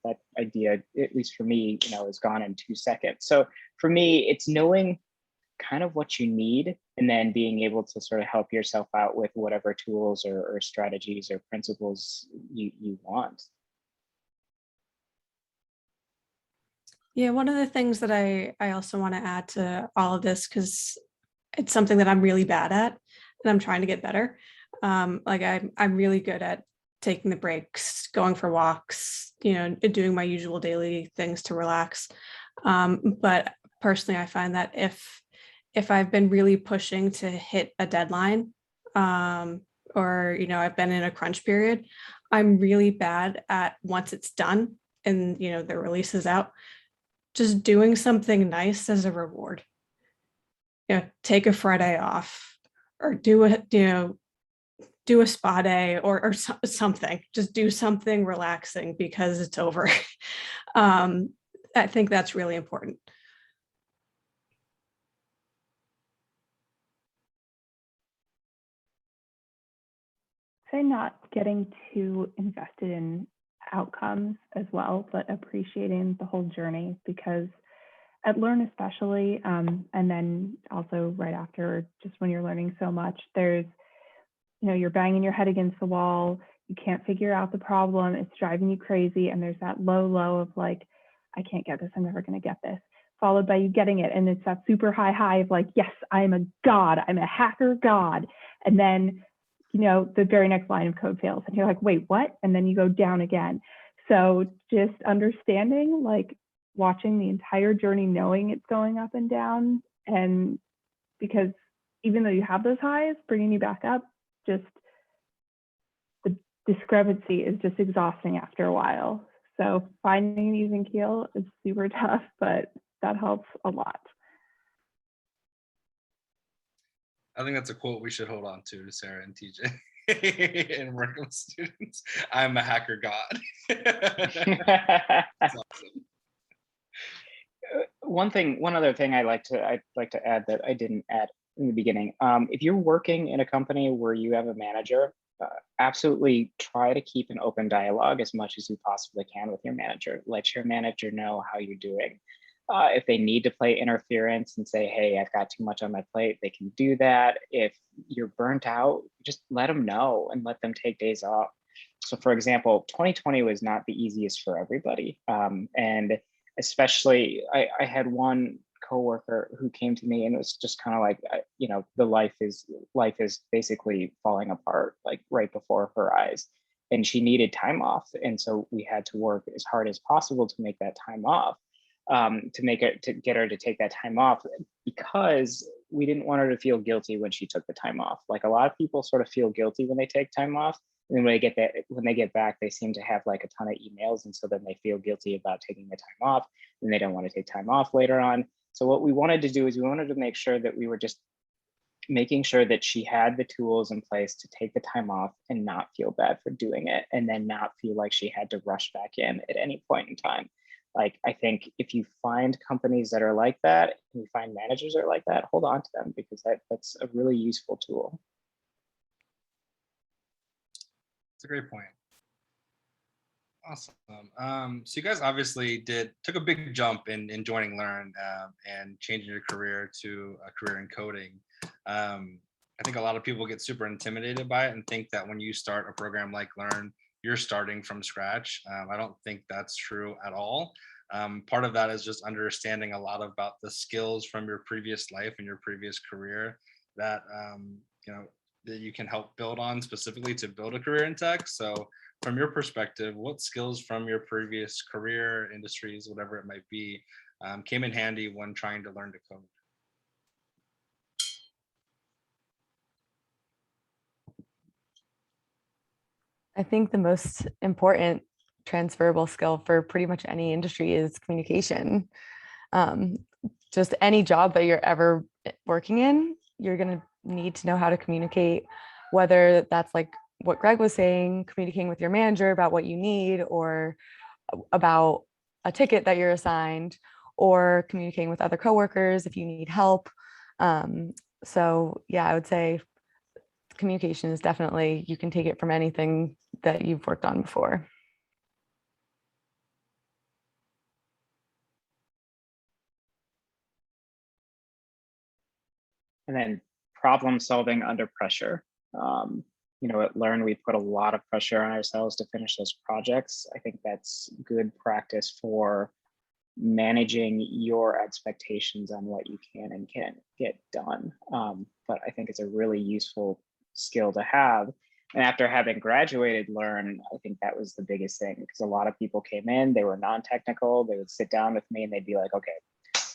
that idea, at least for me, is gone in 2 seconds. So for me, it's knowing kind of what you need and then being able to sort of help yourself out with whatever tools or strategies or principles you want. Yeah, one of the things that I also want to add to all of this, because it's something that I'm really bad at and I'm trying to get better. Like I'm really good at taking the breaks, going for walks, doing my usual daily things to relax. But personally, I find that if I've been really pushing to hit a deadline, or I've been in a crunch period, I'm really bad at once it's done and the release is out, just doing something nice as a reward. Take a Friday off, or do a spa day or something. Just do something relaxing because it's over. I think that's really important. Say not getting too invested in outcomes as well, but appreciating the whole journey, because at Learn especially, and then also right after, just when you're learning so much, there's, you're banging your head against the wall, you can't figure out the problem, it's driving you crazy, and there's that low of like, I can't get this, I'm never going to get this, followed by you getting it, and it's that super high of like, yes, I'm a god, I'm a hacker god, and then the very next line of code fails and you're like, wait, what? And then you go down again. So just understanding, like watching the entire journey, knowing it's going up and down. And because even though you have those highs bringing you back up, just the discrepancy is just exhausting after a while. So finding an even keel is super tough, but that helps a lot. I think that's a quote we should hold on to, Sarah and TJ, and working with students. I'm a hacker god. That's awesome. One other thing I'd like to add that I didn't add in the beginning. If you're working in a company where you have a manager, absolutely try to keep an open dialogue as much as you possibly can with your manager. Let your manager know how you're doing. If they need to play interference and say, hey, I've got too much on my plate, they can do that. If you're burnt out, just let them know and let them take days off. So for example, 2020 was not the easiest for everybody. And especially, I had one coworker who came to me and it was just kind of like, the life is basically falling apart, like right before her eyes. And she needed time off. And so we had to work as hard as possible to make that time off. To get her to take that time off, because we didn't want her to feel guilty when she took the time off. Like a lot of people sort of feel guilty when they take time off, And when they get back, they seem to have like a ton of emails. And so then they feel guilty about taking the time off, and they don't want to take time off later on. So what we wanted to do is we wanted to make sure that we were just making sure that she had the tools in place to take the time off and not feel bad for doing it, and then not feel like she had to rush back in at any point in time. Like, I think if you find companies that are like that, and you find managers that are like that, hold on to them, because that's a really useful tool. That's a great point. Awesome. So you guys obviously took a big jump in joining Learn and changing your career to a career in coding. I think a lot of people get super intimidated by it and think that when you start a program like Learn, you're starting from scratch. I don't think that's true at all. Part of that is just understanding a lot about the skills from your previous life and your previous career that that you can help build on specifically to build a career in tech. So from your perspective, what skills from your previous career, industries, whatever it might be, came in handy when trying to learn to code? I think the most important transferable skill for pretty much any industry is communication. Just any job that you're ever working in, you're going to need to know how to communicate, whether that's like what Greg was saying, communicating with your manager about what you need, or about a ticket that you're assigned, or communicating with other coworkers if you need help. So yeah, I would say communication is definitely, you can take it from anything that you've worked on before. And then problem solving under pressure. At Learn, we put a lot of pressure on ourselves to finish those projects. I think that's good practice for managing your expectations on what you can and can't get done. But I think it's a really useful skill to have. And after having graduated Learn, I think that was the biggest thing, because a lot of people came in, they were non-technical, they would sit down with me and they'd be like, okay,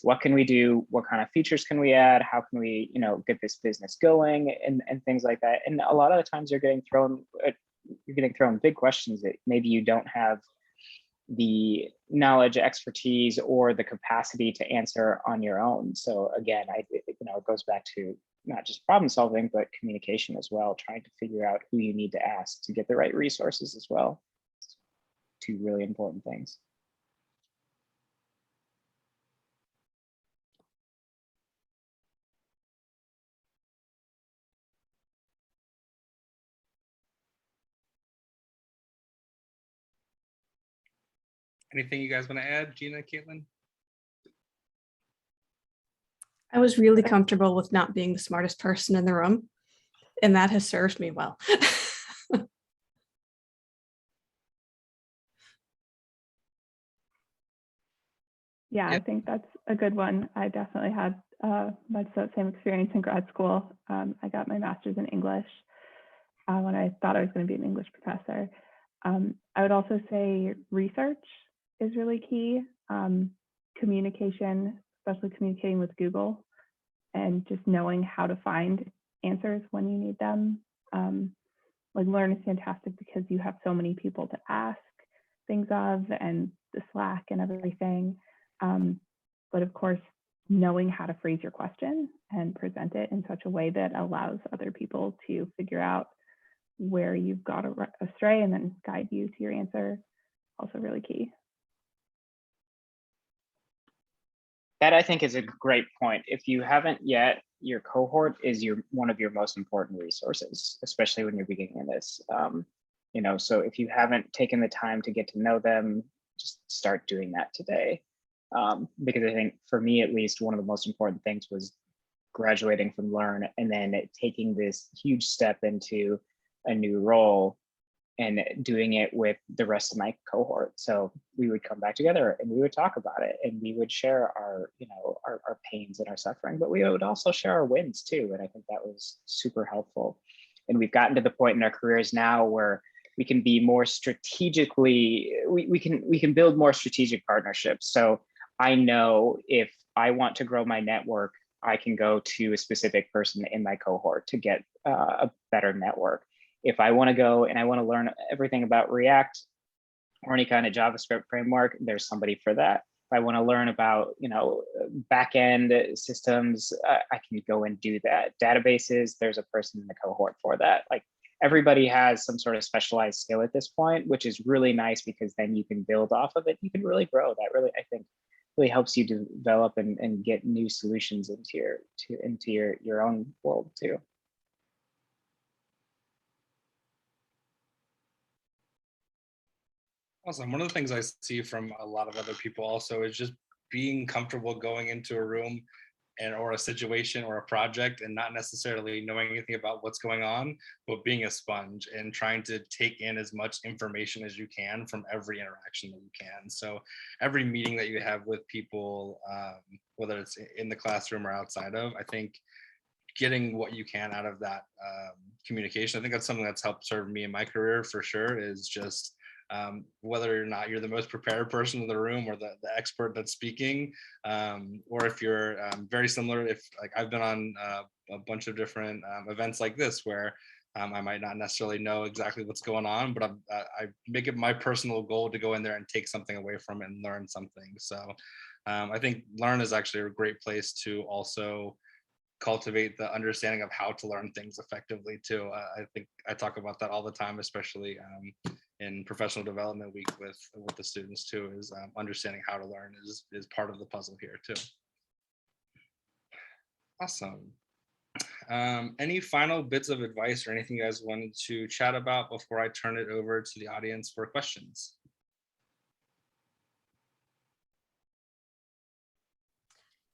what can we do? What kind of features can we add? How can we, get this business going, and things like that. And a lot of the times you're getting thrown big questions that maybe you don't have the knowledge, expertise, or the capacity to answer on your own. So again, it goes back to not just problem solving, but communication as well, trying to figure out who you need to ask to get the right resources as well. Two really important things. Anything you guys want to add, Gina, Caitlin? I was really comfortable with not being the smartest person in the room, and that has served me well. Yeah, I think that's a good one. I definitely had much that same experience in grad school. I got my master's in English when I thought I was going to be an English professor. I would also say research is really key. Communication, especially communicating with Google, and just knowing how to find answers when you need them. Like Learn is fantastic because you have so many people to ask things of, and the Slack and everything. But of course, knowing how to phrase your question and present it in such a way that allows other people to figure out where you've got astray and then guide you to your answer, also really key. That, I think, is a great point. If you haven't yet, your cohort is one of your most important resources, especially when you're beginning this. So if you haven't taken the time to get to know them, just start doing that today. Because I think, for me at least, one of the most important things was graduating from Learn and then taking this huge step into a new role and doing it with the rest of my cohort. So we would come back together and we would talk about it, and we would share our pains and our suffering, but we would also share our wins too. And I think that was super helpful. And we've gotten to the point in our careers now where we can be more strategically, we can build more strategic partnerships. So I know if I want to grow my network, I can go to a specific person in my cohort to get a better network. if I want to go and I want to learn everything about React or any kind of JavaScript framework, there's somebody for that. If I want to learn about, backend systems, I can go and do that. Databases, there's a person in the cohort for that. Like, everybody has some sort of specialized skill at this point, which is really nice because then you can build off of it. You can really grow. That really, I think, really helps you develop and get new solutions into your own world too. Awesome. One of the things I see from a lot of other people also is just being comfortable going into a room or a situation or a project and not necessarily knowing anything about what's going on, but being a sponge and trying to take in as much information as you can from every interaction that you can. So every meeting that you have with people, whether it's in the classroom or outside of, I think getting what you can out of that communication, I think that's something that's helped serve me in my career for sure, is just whether or not you're the most prepared person in the room or the expert that's speaking, or if you're very similar, if like I've been on a bunch of different events like this where I might not necessarily know exactly what's going on, but I make it my personal goal to go in there and take something away from it and learn something. So I think Learn is actually a great place to also cultivate the understanding of how to learn things effectively too. I think I talk about that all the time, especially in professional development week with the students too, is understanding how to learn is part of the puzzle here too. Awesome. Any final bits of advice or anything you guys wanted to chat about before I turn it over to the audience for questions?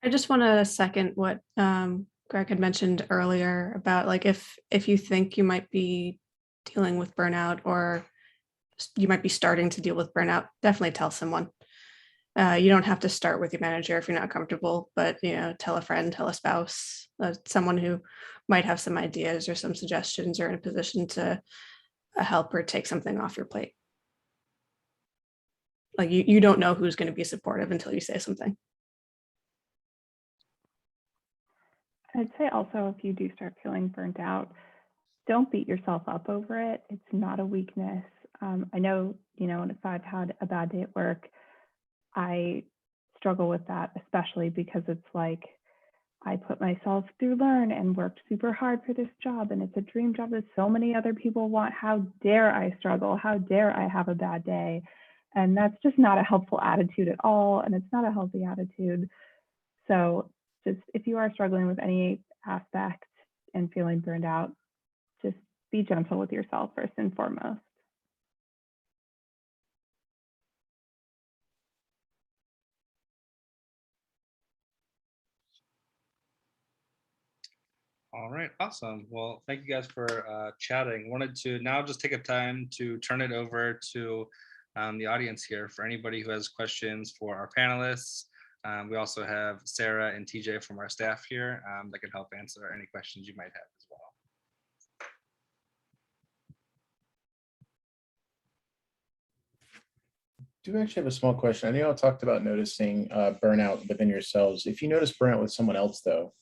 I just want to second what Greg had mentioned earlier about, like, if you think you might be dealing with burnout or you might be starting to deal with burnout, definitely tell someone. You don't have to start with your manager if you're not comfortable, but tell a friend, tell a spouse, someone who might have some ideas or some suggestions or in a position to help or take something off your plate. Like, you don't know who's going to be supportive until you say something. I'd say also, if you do start feeling burnt out, don't beat yourself up over it. It's not a weakness. I know, if I've had a bad day at work, I struggle with that, especially because it's like I put myself through Learn and worked super hard for this job, and it's a dream job that so many other people want. How dare I struggle? How dare I have a bad day? And that's just not a helpful attitude at all, and it's not a healthy attitude. So just if you are struggling with any aspect and feeling burned out, just be gentle with yourself first and foremost. All right, awesome. Well, thank you guys for chatting. Wanted to now just take a time to turn it over to the audience here for anybody who has questions for our panelists. We also have Sarah and TJ from our staff here that can help answer any questions you might have as well. Do actually have a small question. I know y'all talked about noticing burnout within yourselves. If you notice burnout with someone else though,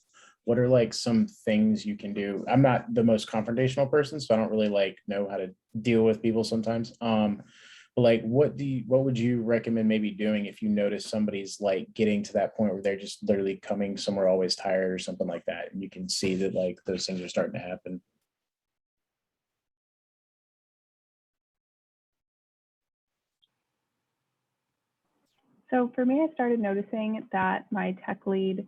what are like some things you can do? I'm not the most confrontational person, so I don't really like know how to deal with people sometimes. But like, what would you recommend maybe doing if you notice somebody's like getting to that point where they're just literally coming somewhere always tired or something like that, and you can see that like those things are starting to happen? So for me, I started noticing that my tech lead,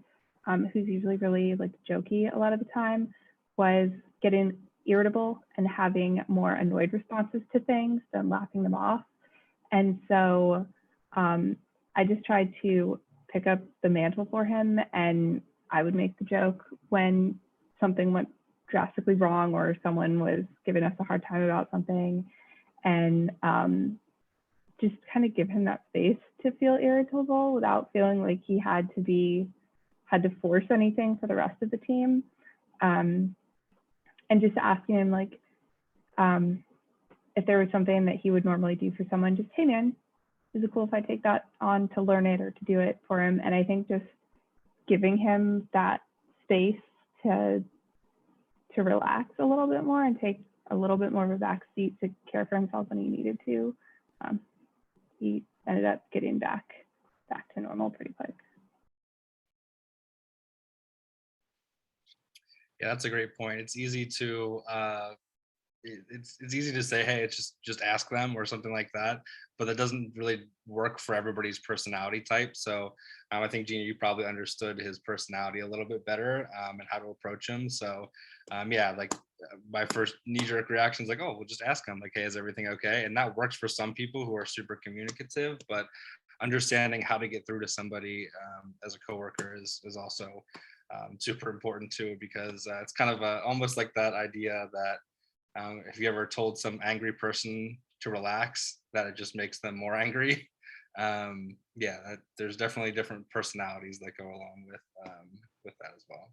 who's usually really like jokey a lot of the time, was getting irritable and having more annoyed responses to things than laughing them off. And so I just tried to pick up the mantle for him, and I would make the joke when something went drastically wrong or someone was giving us a hard time about something, and just kind of give him that space to feel irritable without feeling like he had to force anything for the rest of the team. And just asking him like, if there was something that he would normally do for someone, just, hey man, is it cool if I take that on to learn it or to do it for him? And I think just giving him that space to relax a little bit more and take a little bit more of a backseat to care for himself when he needed to. He ended up getting back to normal pretty quick. Yeah, that's a great point. It's easy to it's easy to say, hey, it's just ask them or something like that, but that doesn't really work for everybody's personality type. So I think, Gina, you probably understood his personality a little bit better, and how to approach him. So yeah, like my first knee-jerk reaction is like, oh, we'll just ask him, like, hey, is everything okay? And that works for some people who are super communicative, but understanding how to get through to somebody as a coworker is also super important too, because it's kind of almost like that idea that if you ever told some angry person to relax, that it just makes them more angry. Yeah, there's definitely different personalities that go along with that as well.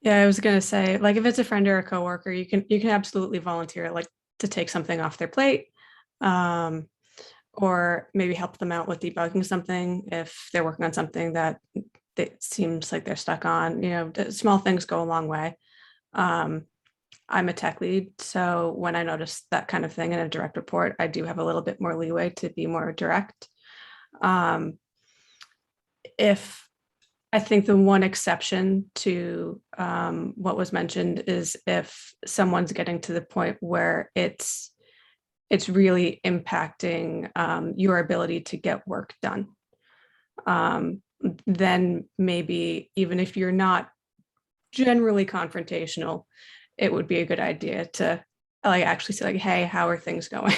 Yeah, I was gonna say, like, if it's a friend or a coworker, you can absolutely volunteer, like, to take something off their plate, or maybe help them out with debugging something if they're working on something that it seems like they're stuck on. You know, small things go a long way. I'm a tech lead, so when I notice that kind of thing in a direct report, I do have a little bit more leeway to be more direct. If I think the one exception to what was mentioned is if someone's getting to the point where it's really impacting your ability to get work done. Then maybe even if you're not generally confrontational, it would be a good idea to like actually say, like, hey, how are things going?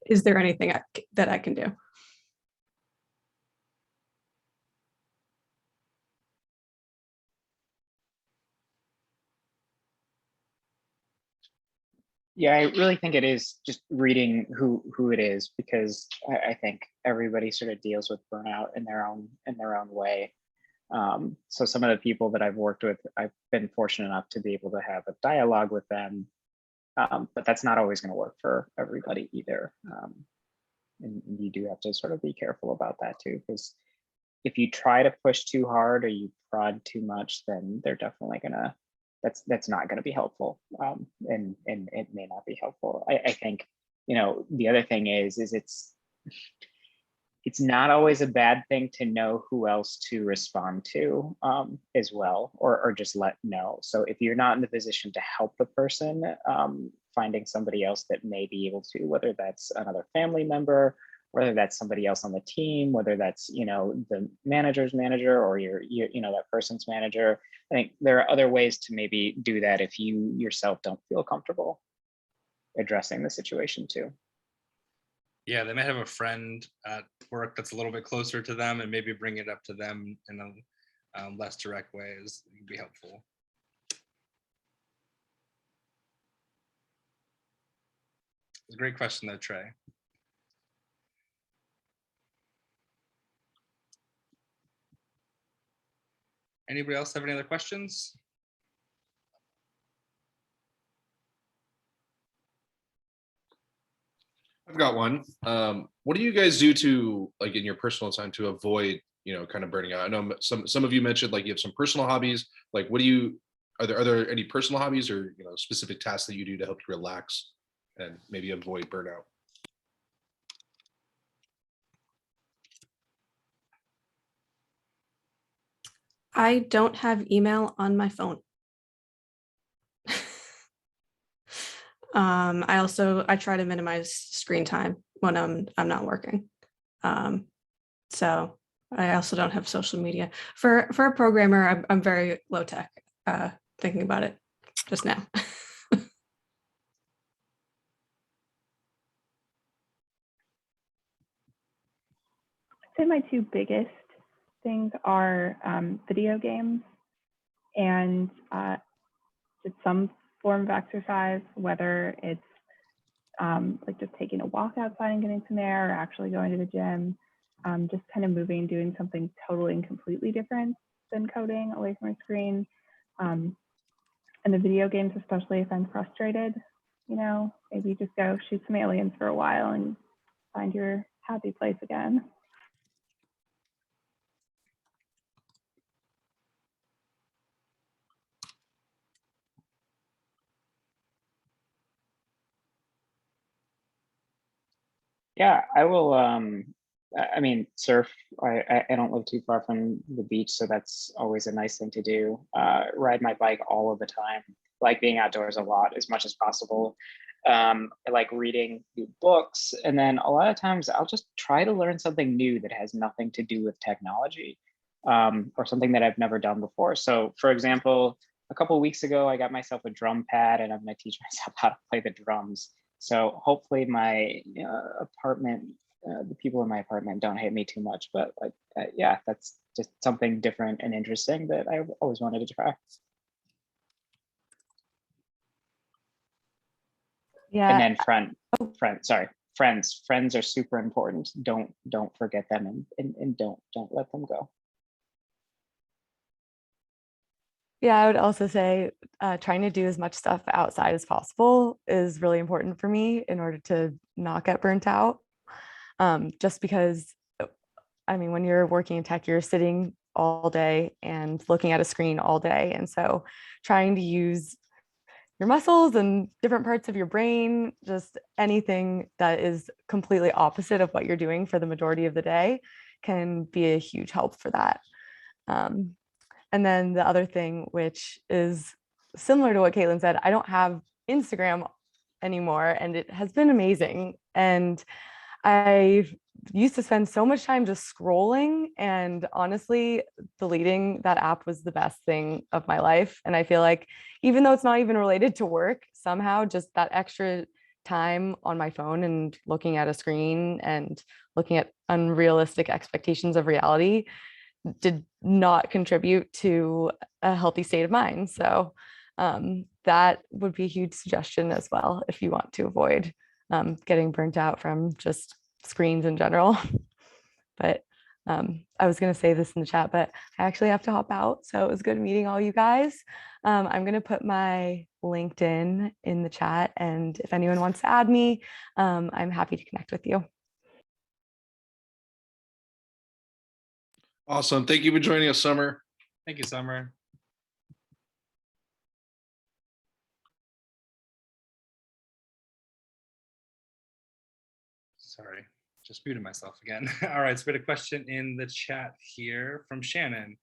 Is there anything that I can do? Yeah, I really think it is just reading who it is, because I think everybody sort of deals with burnout in their own way. So some of the people that I've worked with, I've been fortunate enough to be able to have a dialogue with them, but that's not always going to work for everybody either. And you do have to sort of be careful about that too, because if you try to push too hard or you prod too much, then they're definitely gonna, that's not going to be helpful, and it may not be helpful. I think, you know, the other thing is it's not always a bad thing to know who else to respond to, as well, or just let know. So if you're not in the position to help the person, finding somebody else that may be able to, whether that's another family member, whether that's somebody else on the team, whether that's, you know, the manager's manager or your you know, that person's manager. I think there are other ways to maybe do that if you yourself don't feel comfortable addressing the situation too. Yeah, they might have a friend at work that's a little bit closer to them, and maybe bring it up to them in a less direct way would be helpful. It's a great question though, Trey. Anybody else have any other questions? I've got one. What do you guys do to, like, in your personal time to avoid, you know, kind of burning out? I know some of you mentioned, like, you have some personal hobbies. Like, what do you, are there any personal hobbies or, you know, specific tasks that you do to help you relax and maybe avoid burnout? I don't have email on my phone. I try to minimize screen time when I'm not working. So I also don't have social media. For a programmer, I'm very low tech, thinking about it just now. I'd say my two biggest things are video games and just some form of exercise, whether it's like just taking a walk outside and getting some air, or actually going to the gym, just kind of moving, doing something totally and completely different than coding, away from a screen. And the video games, especially if I'm frustrated, you know, maybe just go shoot some aliens for a while and find your happy place again. Yeah, I will. I mean, surf. I don't live too far from the beach, so that's always a nice thing to do. Ride my bike all of the time. Like being outdoors a lot as much as possible. I like reading new books, and then a lot of times I'll just try to learn something new that has nothing to do with technology, or something that I've never done before. So, for example, a couple of weeks ago, I got myself a drum pad, and I'm going to teach myself how to play the drums. So hopefully my apartment, the people in my apartment don't hate me too much, but like, yeah, that's just something different and interesting that I always wanted to try. Yeah. And then friends are super important. Don't forget them, and don't let them go. Yeah, I would also say trying to do as much stuff outside as possible is really important for me in order to not get burnt out. Just because, I mean, when you're working in tech, you're sitting all day and looking at a screen all day. And so trying to use your muscles and different parts of your brain, just anything that is completely opposite of what you're doing for the majority of the day can be a huge help for that. And then the other thing, which is similar to what Caitlin said, I don't have Instagram anymore, and it has been amazing. And I used to spend so much time just scrolling, and honestly, deleting that app was the best thing of my life. And I feel like even though it's not even related to work, somehow just that extra time on my phone and looking at a screen and looking at unrealistic expectations of reality did not contribute to a healthy state of mind. So that would be a huge suggestion as well if you want to avoid getting burnt out from just screens in general. But I was going to say this in the chat, but I actually have to hop out. So it was good meeting all you guys. I'm going to put my LinkedIn in the chat, and if anyone wants to add me, I'm happy to connect with you. Awesome. Thank you for joining us, Summer. Thank you, Summer. Sorry, just muted myself again. All right, so we had a question in the chat here from Shannon.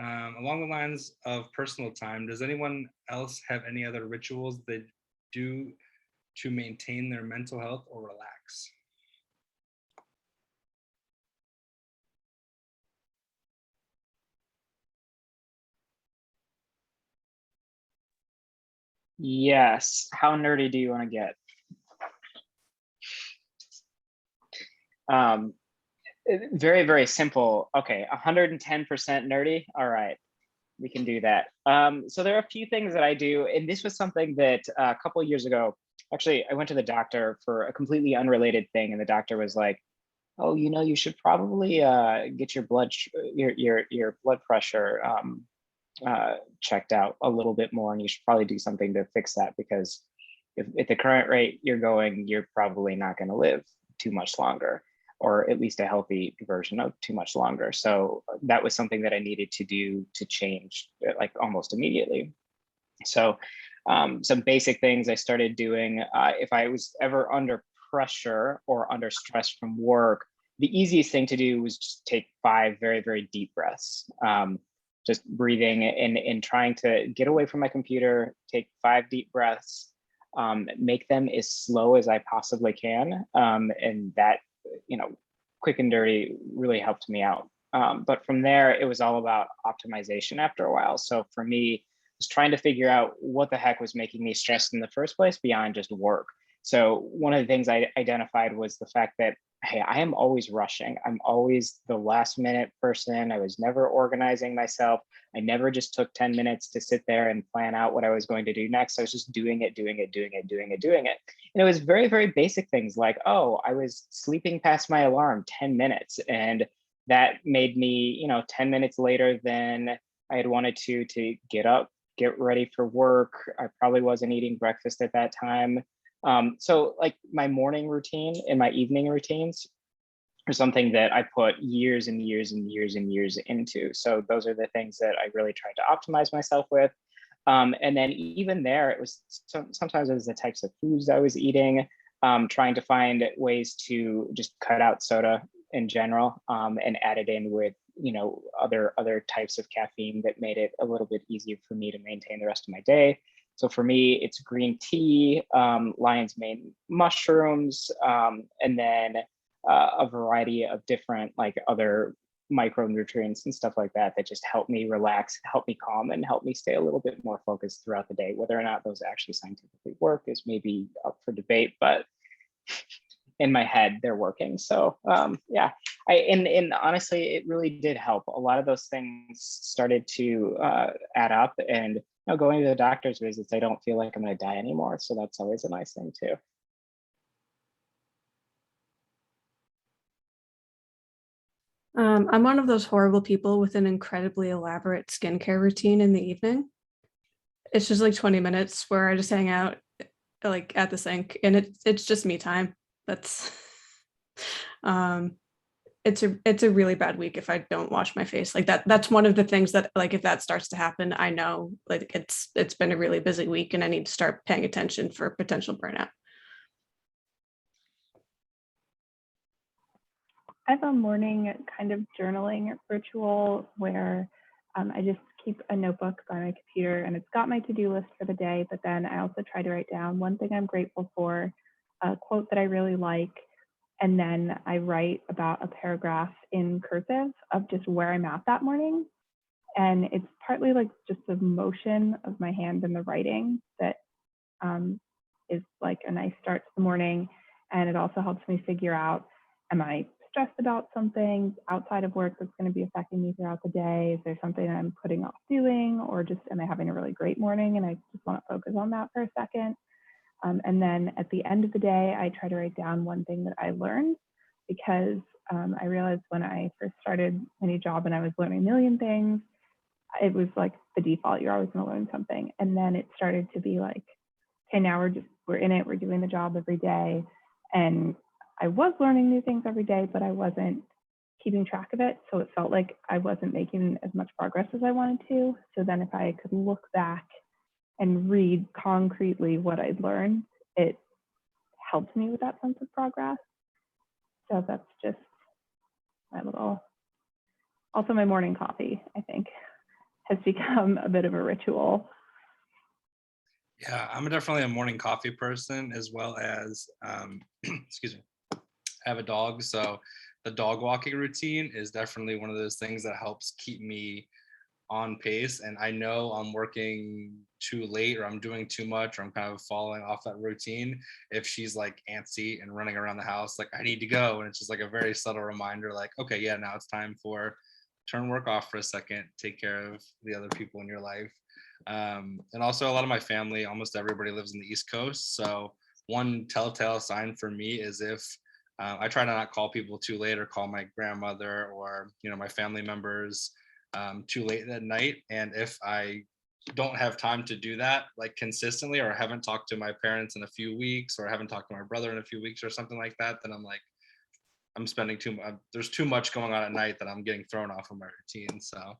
Along the lines of personal time, does anyone else have any other rituals they do to maintain their mental health or relax? Yes. How nerdy do you want to get? Very, very simple. Okay, 110% nerdy. All right, we can do that. So there are a few things that I do, and this was something that a couple of years ago, actually, I went to the doctor for a completely unrelated thing, and the doctor was like, "Oh, you know, you should probably get your blood pressure checked out a little bit more, and you should probably do something to fix that, because if at the current rate you're going, you're probably not going to live too much longer, or at least a healthy version of too much longer." So that was something that I needed to do to change, like almost immediately. So some basic things I started doing, if I was ever under pressure or under stress from work, the easiest thing to do was just take 5 very, very deep breaths. Just breathing and trying to get away from my computer, take 5 deep breaths, make them as slow as I possibly can. And that, you know, quick and dirty really helped me out. But from there, it was all about optimization after a while. So for me, was trying to figure out what the heck was making me stressed in the first place beyond just work. So one of the things I identified was the fact that, hey, I am always rushing. I'm always the last minute person. I was never organizing myself. I never just took 10 minutes to sit there and plan out what I was going to do next. I was just doing it. And it was very, very basic things like, oh, I was sleeping past my alarm 10 minutes. And that made me, you know, 10 minutes later than I had wanted to get up, get ready for work. I probably wasn't eating breakfast at that time. So like my morning routine and my evening routines are something that I put years and years and years and years into. So those are the things that I really tried to optimize myself with. And then even there, it was sometimes it was the types of foods I was eating. trying to find ways to just cut out soda in general, and add it in with, other types of caffeine that made it a little bit easier for me to maintain the rest of my day. So for me, it's green tea, lion's mane mushrooms, and then a variety of different like other micronutrients and stuff like that that just help me relax, help me calm, and help me stay a little bit more focused throughout the day. Whether or not those actually scientifically work is maybe up for debate, but in my head they're working. So yeah, and honestly, it really did help. A lot of those things started to add up, and going to the doctor's visits, I don't feel like I'm going to die anymore. So that's always a nice thing too. I'm one of those horrible people with an incredibly elaborate skincare routine in the evening. It's just like 20 minutes where I just hang out like at the sink, and it's just me time. That's it's a really bad week if I don't wash my face. Like that's one of the things that, like, if that starts to happen, I know like it's been a really busy week and I need to start paying attention for potential burnout. I have a morning kind of journaling ritual where I just keep a notebook by my computer, and it's got my to-do list for the day, but then I also try to write down one thing I'm grateful for, a quote that I really like, and then I write about a paragraph in cursive of just where I'm at that morning. And it's partly like just the motion of my hand in the writing that is like a nice start to the morning. And it also helps me figure out, am I stressed about something outside of work that's going to be affecting me throughout the day? Is there something I'm putting off doing, or just am I having a really great morning and I just want to focus on that for a second? And then at the end of the day, I try to write down one thing that I learned, because I realized when I first started a new job and I was learning a million things, it was like the default, you're always going to learn something. And then it started to be like, okay, now we're in it, we're doing the job every day. And I was learning new things every day, but I wasn't keeping track of it. So it felt like I wasn't making as much progress as I wanted to. So then if I could look back and read concretely what I'd learned, it helped me with that sense of progress. So that's just my little, also my morning coffee, I think, has become a bit of a ritual. Yeah, I'm definitely a morning coffee person, as well as, excuse me, I have a dog. So the dog walking routine is definitely one of those things that helps keep me on pace. And I know I'm working too late, or I'm doing too much, or I'm kind of falling off that routine if she's like antsy and running around the house like I need to go. And it's just like a very subtle reminder, like, okay, yeah, now it's time for turn work off for a second, take care of the other people in your life. And also a lot of my family, almost everybody lives in the East Coast. So one telltale sign for me is if I try to not call people too late, or call my grandmother or my family members too late at night. And if I don't have time to do that like consistently, or I haven't talked to my parents in a few weeks, or I haven't talked to my brother in a few weeks or something like that, then I'm like, I'm spending too much, there's too much going on at night that I'm getting thrown off of my routine. So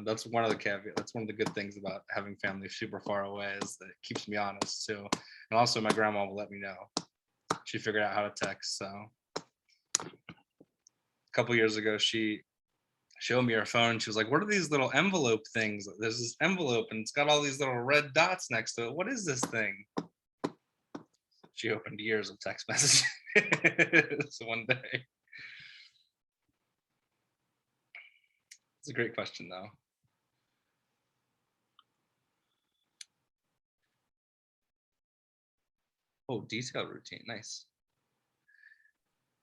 that's one of the caveats. That's one of the good things about having family super far away, is that it keeps me honest too. And also my grandma will let me know. She figured out how to text. So a couple years ago, she showed me her phone. She was like, what are these little envelope things? There's this envelope and it's got all these little red dots next to it. What is this thing? She opened years of text messages one day. It's a great question though. Oh, detailed routine, nice.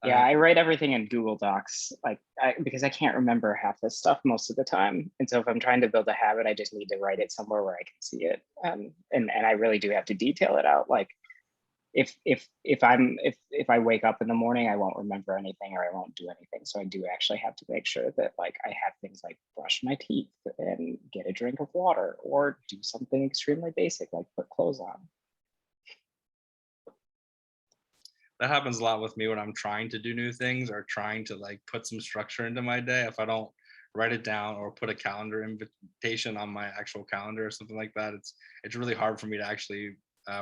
Yeah, I write everything in Google Docs, like because I can't remember half this stuff most of the time. And so if I'm trying to build a habit, I just need to write it somewhere where I can see it. And I really do have to detail it out. Like if I wake up in the morning, I won't remember anything, or I won't do anything. So I do actually have to make sure that like I have things like brush my teeth and get a drink of water, or do something extremely basic like put clothes on. That happens a lot with me when I'm trying to do new things, or trying to like put some structure into my day. If I don't write it down or put a calendar invitation on my actual calendar or something like that, it's really hard for me to actually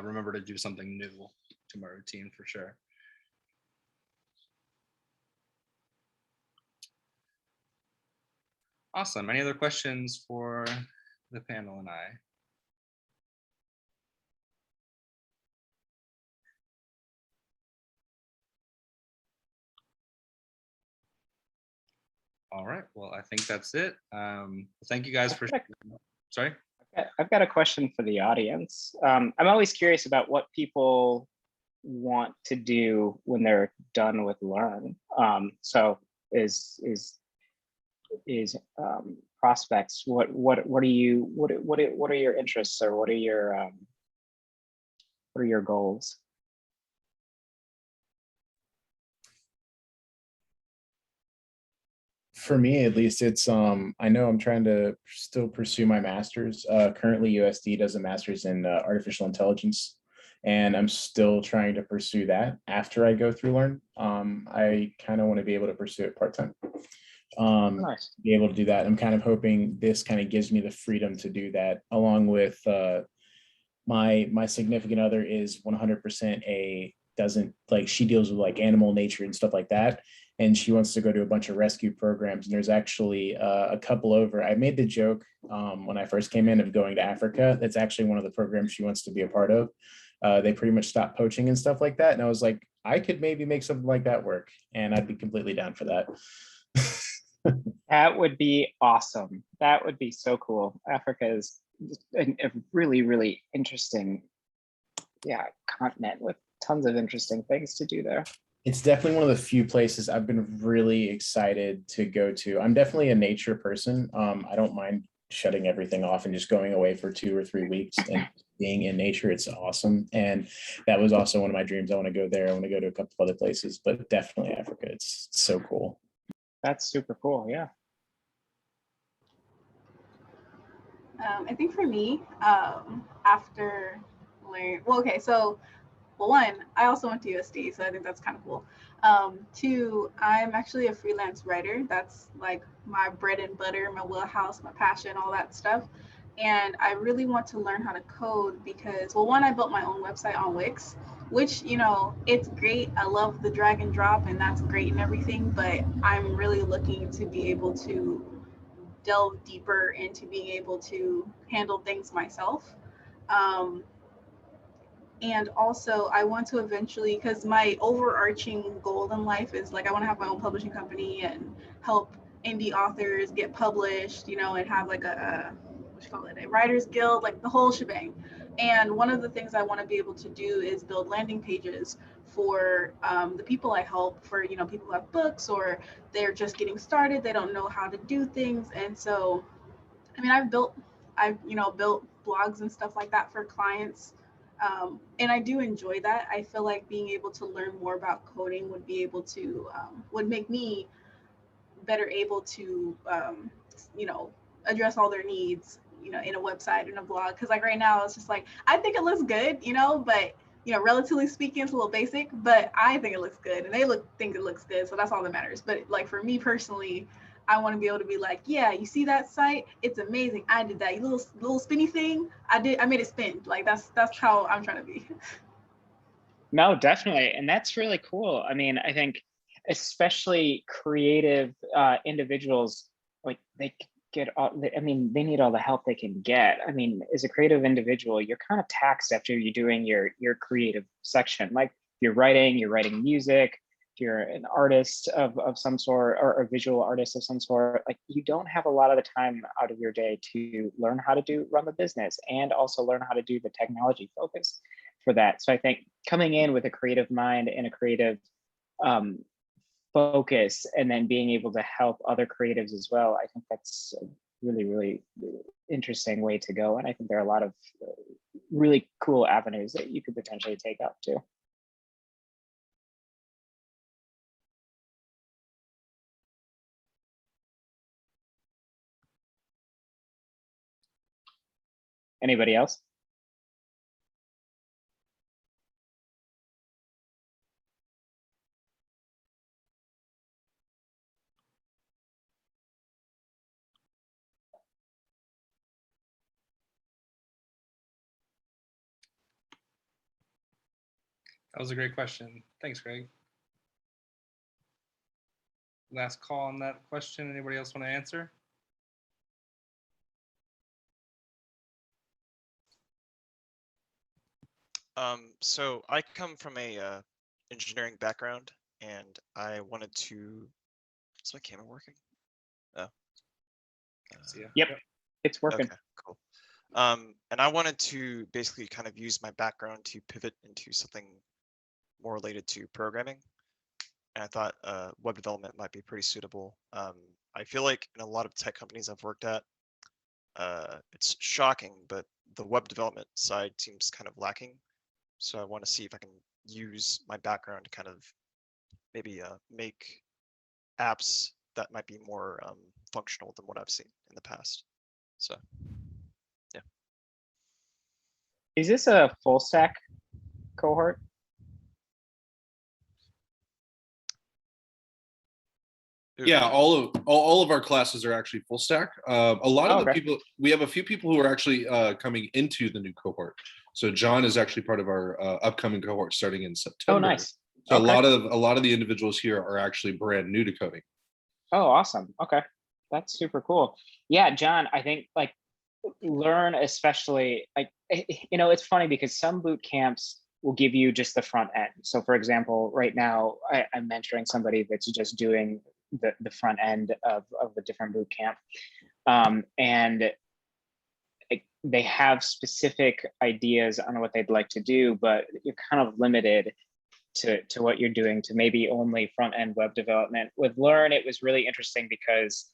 remember to do something new to my routine for sure. Awesome. Any other questions for the panel and I? All right. Well, I think that's it. Thank you guys for. Sorry. I've got a question for the audience. I'm always curious about what people want to do when they're done with Learn. So is prospects, what are your interests, or what are your goals? For me, at least, it's I know I'm trying to still pursue my master's. Currently, USD does a master's in artificial intelligence, and I'm still trying to pursue that after I go through Learn. I kind of want to be able to pursue it part-time. Nice. Be able to do that. I'm kind of hoping this kind of gives me the freedom to do that, along with my significant other is 100% doesn't like, she deals with like animal nature and stuff like that, and she wants to go to a bunch of rescue programs. And there's actually a couple over. I made the joke when I first came in of going to Africa. That's actually one of the programs she wants to be a part of. They pretty much stop poaching and stuff like that. And I was like, I could maybe make something like that work, and I'd be completely down for that. That would be awesome. That would be so cool. Africa is a really, really interesting, continent with tons of interesting things to do there. It's definitely one of the few places I've been really excited to go to. I'm definitely a nature person. I don't mind shutting everything off and just going away for 2 or 3 weeks and being in nature. It's awesome. And that was also one of my dreams. I want to go there. I want to go to a couple other places, but definitely Africa. It's so cool. That's super cool. Yeah. I think for me, after Learn, one, I also went to USD, so I think that's kind of cool. 2, I'm actually a freelance writer. That's like my bread and butter, my wheelhouse, my passion, all that stuff. And I really want to learn how to code because, well, one, I built my own website on Wix, which, it's great. I love the drag and drop, and that's great and everything, but I'm really looking to be able to delve deeper into being able to handle things myself. And also I want to eventually, because my overarching goal in life is like, I want to have my own publishing company and help indie authors get published, and have like a writers guild, like the whole shebang. And one of the things I want to be able to do is build landing pages for the people I help, for people who have books or they're just getting started, they don't know how to do things. And so I've built blogs and stuff like that for clients, and I do enjoy that. I feel like being able to learn more about coding would be able to would make me better able to address all their needs in a website and a blog, because like right now it's just like, I think it looks good, but relatively speaking it's a little basic, but I think it looks good and they think it looks good, so that's all that matters. But like for me personally, I want to be able to be like, yeah, you see that site, it's amazing, I did that little spinny thing, I made it spin. Like that's how I'm trying to be. No, definitely. And that's really cool. I think especially creative individuals, like they need all the help they can get. As a creative individual, you're kind of taxed after you're doing your creative section. Like you're writing music, if you're an artist of some sort, or a visual artist of some sort, like you don't have a lot of the time out of your day to learn how to run the business and also learn how to do the technology focus for that. So I think coming in with a creative mind and a creative focus, and then being able to help other creatives as well, I think that's a really, really interesting way to go. And I think there are a lot of really cool avenues that you could potentially take up too. Anybody else? That was a great question. Thanks, Greg. Last call on that question. Anybody else want to answer? So I come from a engineering background, and I wanted to. Is my camera working? Oh. Yep, it's working. Okay, cool. And I wanted to basically kind of use my background to pivot into something more related to programming. And I thought web development might be pretty suitable. I feel like in a lot of tech companies I've worked at, it's shocking, but the web development side seems kind of lacking. So I want to see if I can use my background to kind of maybe make apps that might be more functional than what I've seen in the past. So, yeah. Is this a full stack cohort? Yeah, all of our classes are actually full stack. A lot of the people, we have a few people who are actually coming into the new cohort. So John is actually part of our upcoming cohort starting in September. Oh, nice. So a lot of the individuals here are actually brand new to coding. Oh, awesome. Okay, that's super cool. Yeah, John, I think like Learn, especially like it's funny because some boot camps will give you just the front end. So for example, right now I'm mentoring somebody that's just doing the front end of the different boot camp, and they have specific ideas on what they'd like to do, but you're kind of limited to what you're doing to maybe only front end web development. With Learn, it was really interesting because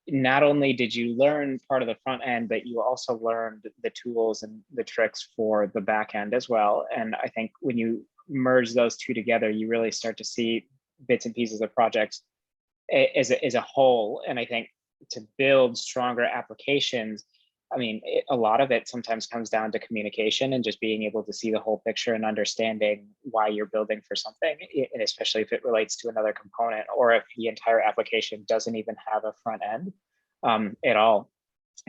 not only did you learn part of the front end, but you also learned the tools and the tricks for the back end as well. And I think when you merge those two together, you really start to see bits and pieces of projects as a whole. And I think to build stronger applications, I mean, a lot of it sometimes comes down to communication and just being able to see the whole picture and understanding why you're building for something, and especially if it relates to another component or if the entire application doesn't even have a front end at all.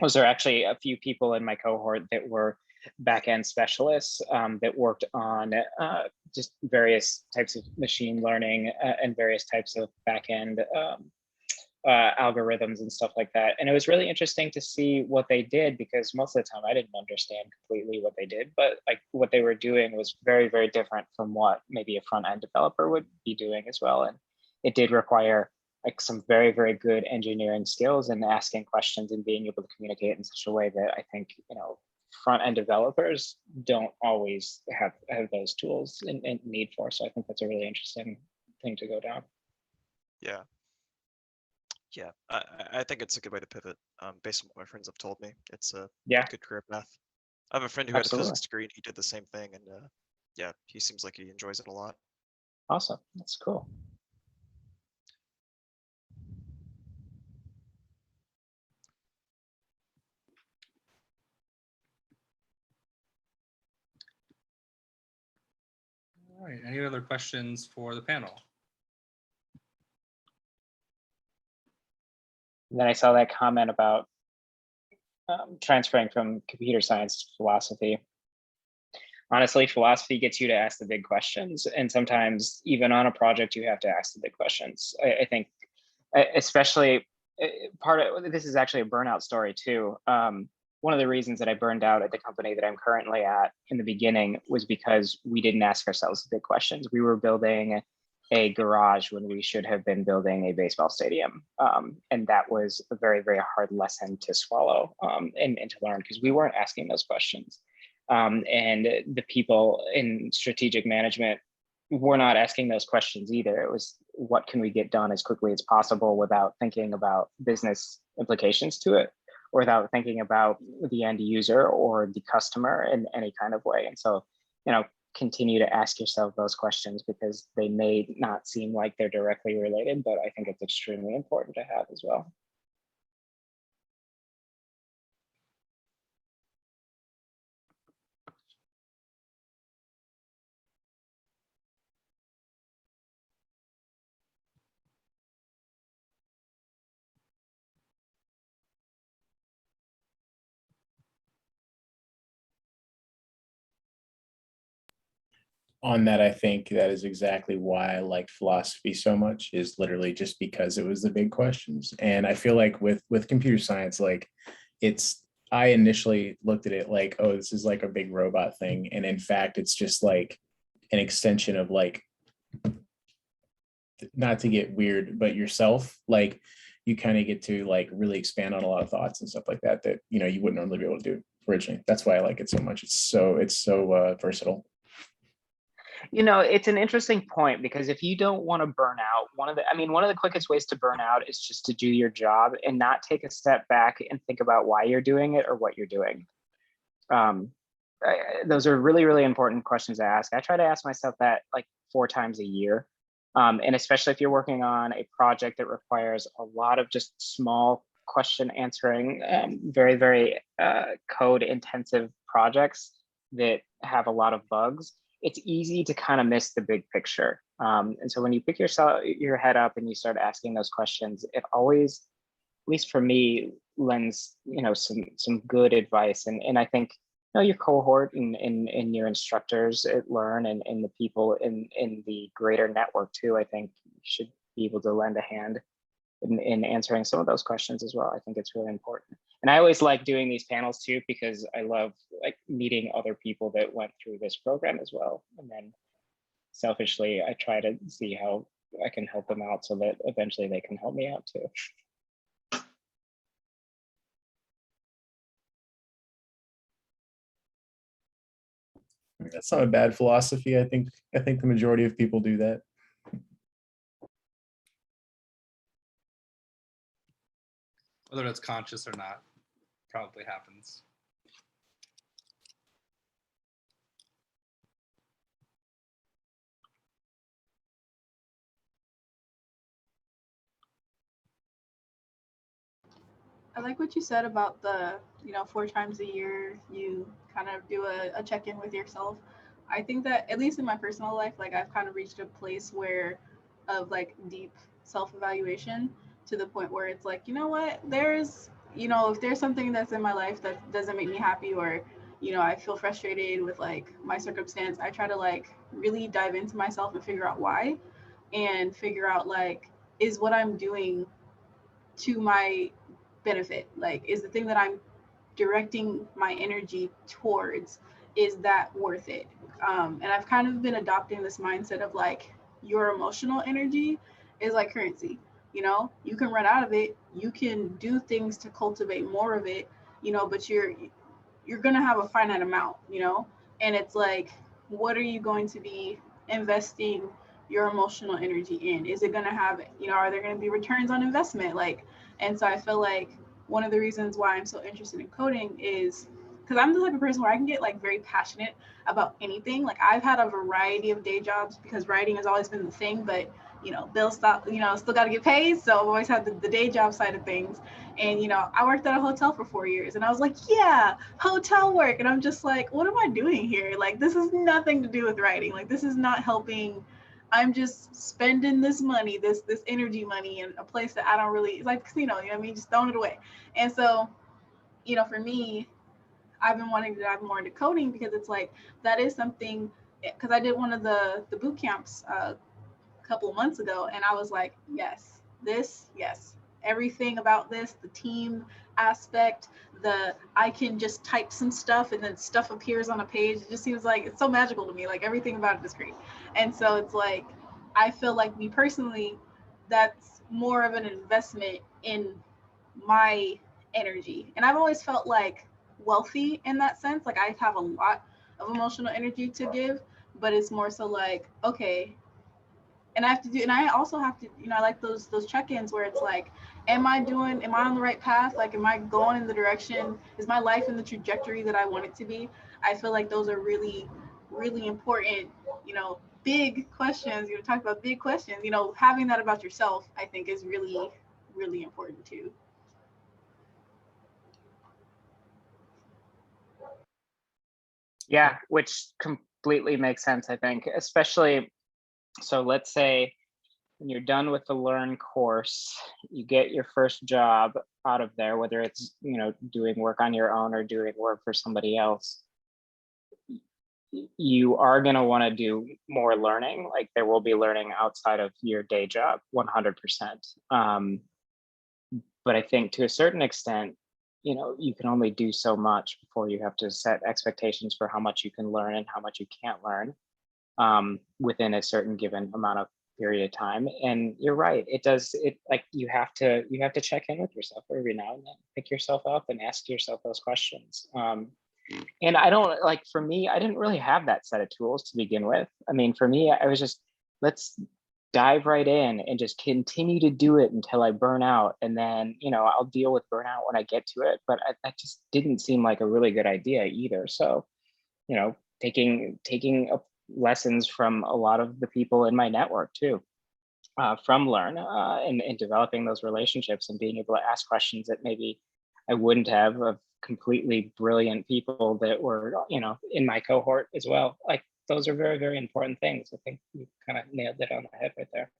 Was there actually a few people in my cohort that were back-end specialists that worked on just various types of machine learning and various types of back-end algorithms and stuff like that. And it was really interesting to see what they did, because most of the time I didn't understand completely what they did, but like what they were doing was very, very different from what maybe a front end developer would be doing as well. And it did require like some very, very good engineering skills and asking questions and being able to communicate in such a way that I think, front end developers don't always have those tools and need for. So I think that's a really interesting thing to go down. Yeah. Yeah, I think it's a good way to pivot. Based on what my friends have told me, it's a good career path. I have a friend who had a physics degree and he did the same thing, and yeah, he seems like he enjoys it a lot. Awesome, that's cool. All right, any other questions for the panel? And then I saw that comment about transferring from computer science to philosophy. Honestly, philosophy gets you to ask the big questions. And sometimes even on a project, you have to ask the big questions. I think especially part of this is actually a burnout story too. One of the reasons that I burned out at the company that I'm currently at in the beginning was because we didn't ask ourselves the big questions. We were building a garage when we should have been building a baseball stadium. And that was a very, very hard lesson to swallow and to learn, because we weren't asking those questions. And the people in strategic management were not asking those questions either. It was, what can we get done as quickly as possible without thinking about business implications to it, or without thinking about the end user or the customer in any kind of way. And so, continue to ask yourself those questions, because they may not seem like they're directly related, but I think it's extremely important to have as well. on that, I think that is exactly why I like philosophy so much, is literally just because it was the big questions. And I feel like with computer science, like it's I initially looked at it like, oh, this is like a big robot thing. And in fact, it's just like an extension of like, not to get weird, but yourself. Like you kind of get to like really expand on a lot of thoughts and stuff like that you wouldn't normally be able to do originally. That's why I like it so much. It's so versatile. It's an interesting point, because if you don't want to burn out, one of the quickest ways to burn out is just to do your job and not take a step back and think about why you're doing it or what you're doing. Those are really, really important questions to ask. I try to ask myself that like 4 times a year. And especially if you're working on a project that requires a lot of just small question answering, very, very code intensive projects that have a lot of bugs, it's easy to kind of miss the big picture. And so when you pick your head up and you start asking those questions, it always, at least for me, lends some good advice. And I think your cohort and your instructors at Learn and the people in the greater network too, I think should be able to lend a hand in answering some of those questions as well. I think it's really important. And I always like doing these panels too, because I love like meeting other people that went through this program as well. And then selfishly, I try to see how I can help them out so that eventually they can help me out too. That's not a bad philosophy. I think the majority of people do that. Whether it's conscious or not, probably happens. I like what you said about the 4 times a year you kind of do a check-in with yourself. I think that at least in my personal life, like I've kind of reached a place where of like deep self-evaluation, to the point where it's like, you know what, there's if there's something that's in my life that doesn't make me happy, or I feel frustrated with like my circumstance, I try to like really dive into myself and figure out why, and figure out like, is what I'm doing to my benefit? Like, is the thing that I'm directing my energy towards, is that worth it? And I've kind of been adopting this mindset of like, your emotional energy is like currency. You can run out of it, you can do things to cultivate more of it, but you're gonna have a finite amount, and it's like, what are you going to be investing your emotional energy in? Is it gonna have, are there gonna be returns on investment? Like, and so I feel like one of the reasons why I'm so interested in coding is because I'm the type of person where I can get like very passionate about anything. Like I've had a variety of day jobs because writing has always been the thing, but bills stop, still got to get paid. So I've always had the day job side of things. And, I worked at a hotel for 4 years and I was like, yeah, hotel work. And I'm just like, what am I doing here? Like, this has nothing to do with writing. Like, this is not helping. I'm just spending this money, this energy money in a place that I don't really, it's like casino, you know what I mean? Just throwing it away. And so, for me, I've been wanting to dive more into coding because it's like, that is something, because I did one of the boot camps a couple of months ago, and I was like, yes, everything about this, the team aspect, I can just type some stuff and then stuff appears on a page. It just seems like it's so magical to me. Like everything about it is great. And so it's like, I feel like me personally, that's more of an investment in my energy. And I've always felt like wealthy in that sense. Like I have a lot of emotional energy to give, but it's more so like, okay, and I also have to, I like those check-ins where it's like, am I on the right path? Like, am I going in the direction, is my life in the trajectory that I want it to be? I feel like those are really, really important, big questions. Talk about big questions, having that about yourself, I think is really, really important too. Yeah, which completely makes sense, I think, especially, so let's say when you're done with the Learn course, you get your first job out of there, whether it's, doing work on your own or doing work for somebody else. you are going to want to do more learning. Like there will be learning outside of your day job, 100%. But I think to a certain extent, you can only do so much before you have to set expectations for how much you can learn and how much you can't learn within a certain given amount of period of time. And you're right, like you have to check in with yourself every now and then, pick yourself up and ask yourself those questions. And I don't, like, for me, I didn't really have that set of tools to begin with. I mean, for me, I was just, let's dive right in and just continue to do it until I burn out. And then, I'll deal with burnout when I get to it. But that just didn't seem like a really good idea either. So, taking lessons from a lot of the people in my network too, from Learn, and developing those relationships and being able to ask questions that maybe I wouldn't have of completely brilliant people that were, in my cohort as well. Like those are very, very important things. I think you kind of nailed it on the head right there.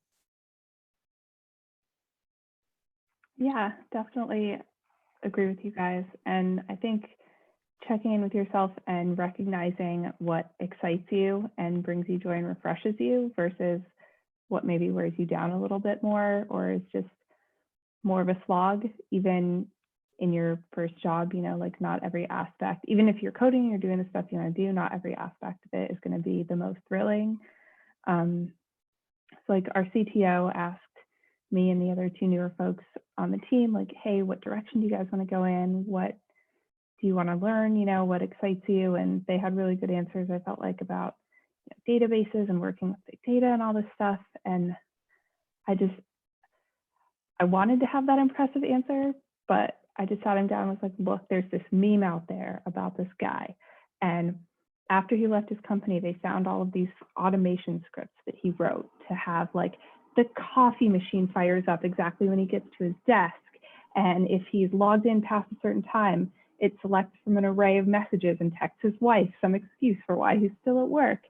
Yeah, definitely agree with you guys. And I think checking in with yourself and recognizing what excites you and brings you joy and refreshes you versus what maybe wears you down a little bit more or is just more of a slog, even in your first job, like not every aspect, even if you're coding and you're doing the stuff you want to do, not every aspect of it is going to be the most thrilling. So like our CTO asked me and the other two newer folks on the team, like, hey, what direction do you guys want to go in? What do you want to learn? What excites you? And they had really good answers, I felt like, about databases and working with big data and all this stuff. And I wanted to have that impressive answer, but I just sat him down and was like, look, there's this meme out there about this guy. And after he left his company, they found all of these automation scripts that he wrote to have like the coffee machine fires up exactly when he gets to his desk. And if he's logged in past a certain time, it selects from an array of messages and texts his wife some excuse for why he's still at work.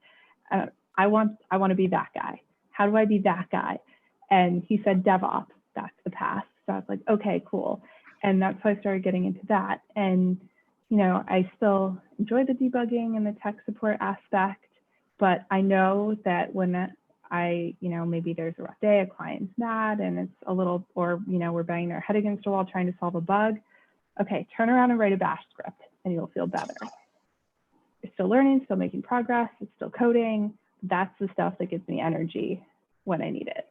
I want to be that guy. How do I be that guy? And he said DevOps, that's the path. So I was like, okay, cool. And that's how I started getting into that. And, I still enjoy the debugging and the tech support aspect, but I know that when maybe there's a rough day, a client's mad and it's a little, or, we're banging our head against a wall trying to solve a bug. Okay, turn around and write a bash script and you'll feel better. You're still learning, still making progress, it's still coding. That's the stuff that gives me energy when I need it.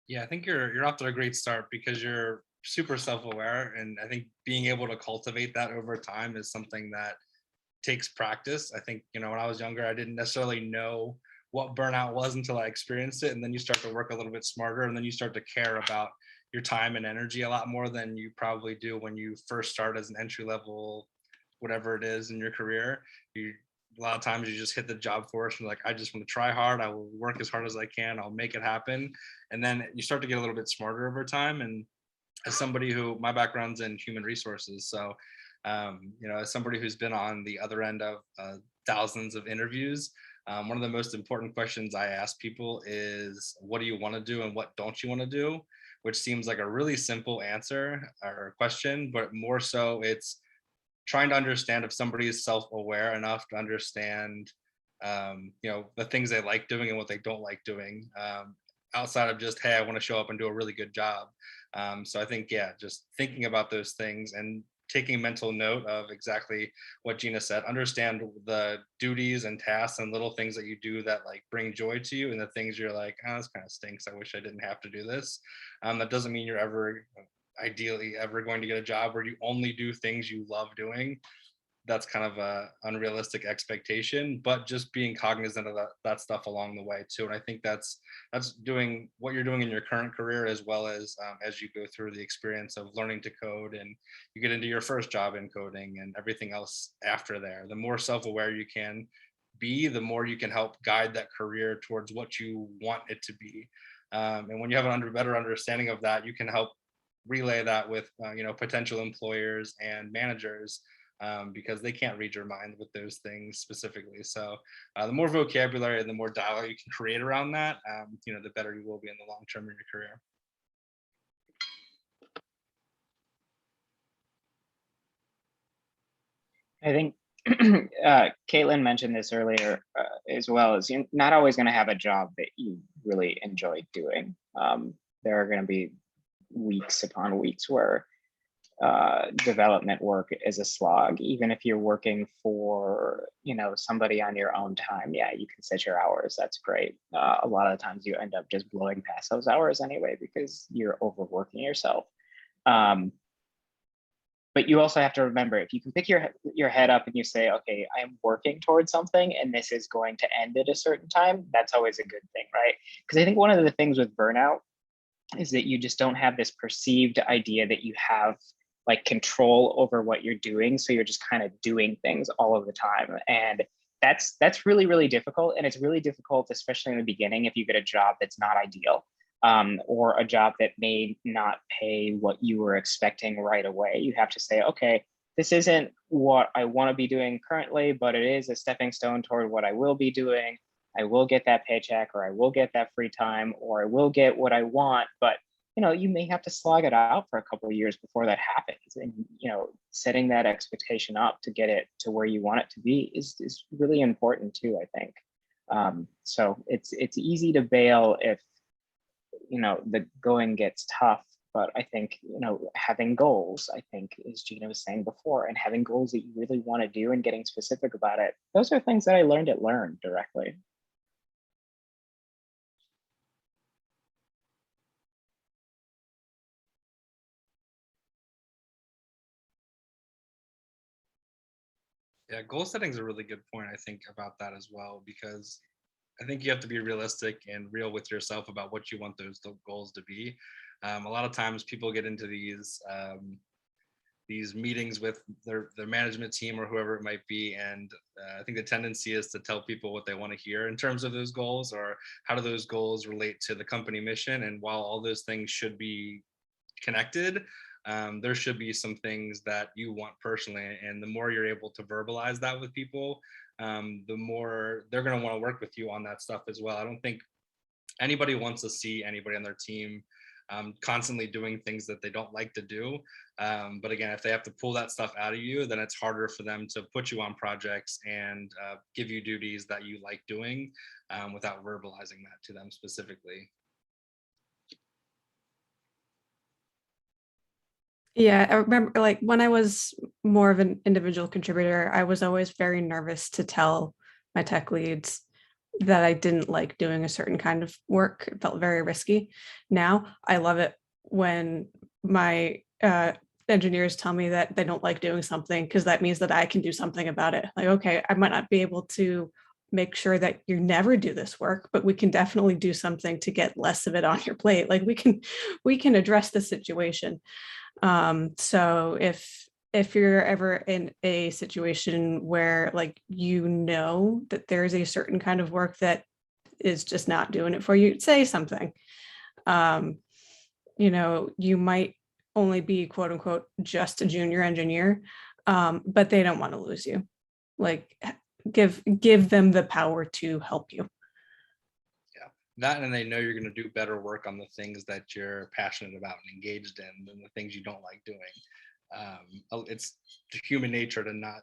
Yeah, I think you're off to a great start because you're super self-aware, and I think being able to cultivate that over time is something that takes practice. I think, when I was younger, I didn't necessarily know what burnout was until I experienced it, and then you start to work a little bit smarter, and then you start to care about your time and energy a lot more than you probably do when you first start as an entry level, whatever it is in your career. A lot of times you just hit the job force and like, I just want to try hard. I will work as hard as I can. I'll make it happen. And then you start to get a little bit smarter over time. And as somebody who, my background's in human resources. So, as somebody who's been on the other end of thousands of interviews, one of the most important questions I ask people is, what do you want to do and what don't you want to do? Which seems like a really simple answer or question, but more so it's trying to understand if somebody is self-aware enough to understand, the things they like doing and what they don't like doing, outside of just, hey, I want to show up and do a really good job. So I think, just thinking about those things and taking mental note of exactly what Gina said, understand the duties and tasks and little things that you do that like bring joy to you, and the things you're like, oh, this kind of stinks, I wish I didn't have to do this. That doesn't mean you're ideally ever going to get a job where you only do things you love doing. That's kind of a unrealistic expectation, but just being cognizant of that stuff along the way too. And I think that's doing what you're doing in your current career, as well as you go through the experience of learning to code and you get into your first job in coding and everything else after there. The more self-aware you can be, the more you can help guide that career towards what you want it to be. And when you have a better understanding of that, you can help relay that with potential employers and managers, because they can't read your mind with those things specifically. So the more vocabulary and the more dialogue you can create around that, the better you will be in the long term in your career. I think Caitlin mentioned this earlier as well, is you're not always going to have a job that you really enjoy doing. There are going to be weeks upon weeks where development work is a slog. Even if you're working for, somebody on your own time, yeah, you can set your hours. That's great. A lot of times you end up just blowing past those hours anyway because you're overworking yourself. But you also have to remember, if you can pick your head up and you say, okay, I'm working towards something and this is going to end at a certain time, that's always a good thing, right? Because I think one of the things with burnout is that you just don't have this perceived idea that you have like control over what you're doing. So you're just kind of doing things all of the time. And that's really, really difficult. And it's really difficult, especially in the beginning, if you get a job that's not ideal. Or a job that may not pay what you were expecting right away. You have to say, okay, this isn't what I want to be doing currently, but it is a stepping stone toward what I will be doing. I will get that paycheck, or I will get that free time, or I will get what I want. But you may have to slog it out for a couple of years before that happens. And setting that expectation up to get it to where you want it to be is really important too, I think. So it's easy to bail if the going gets tough, but I think having goals, I think, as Gina was saying before, and having goals that you really want to do and getting specific about it, those are things that I learned at Learn directly. Yeah, goal setting is a really good point, I think, about that as well, because I think you have to be realistic and real with yourself about what you want those goals to be. A lot of times people get into these meetings with their management team or whoever it might be, and I think the tendency is to tell people what they want to hear in terms of those goals, or how do those goals relate to the company mission. And while all those things should be connected, there should be some things that you want personally, and the more you're able to verbalize that with people, the more they're going to want to work with you on that stuff as well. I don't think anybody wants to see anybody on their team constantly doing things that they don't like to do. But again, if they have to pull that stuff out of you, then it's harder for them to put you on projects and give you duties that you like doing without verbalizing that to them specifically. Yeah, I remember like when I was more of an individual contributor, I was always very nervous to tell my tech leads that I didn't like doing a certain kind of work. It felt very risky. Now I love it when my engineers tell me that they don't like doing something, because that means that I can do something about it. Like, okay, I might not be able to make sure that you never do this work, but we can definitely do something to get less of it on your plate. Like we can address the situation. So if you're ever in a situation where like that there's a certain kind of work that is just not doing it for you, say something. You might only be quote unquote just a junior engineer, but they don't want to lose you. Like give them the power to help you. Yeah, that, and they know you're going to do better work on the things that you're passionate about and engaged in than the things you don't like doing. It's human nature to not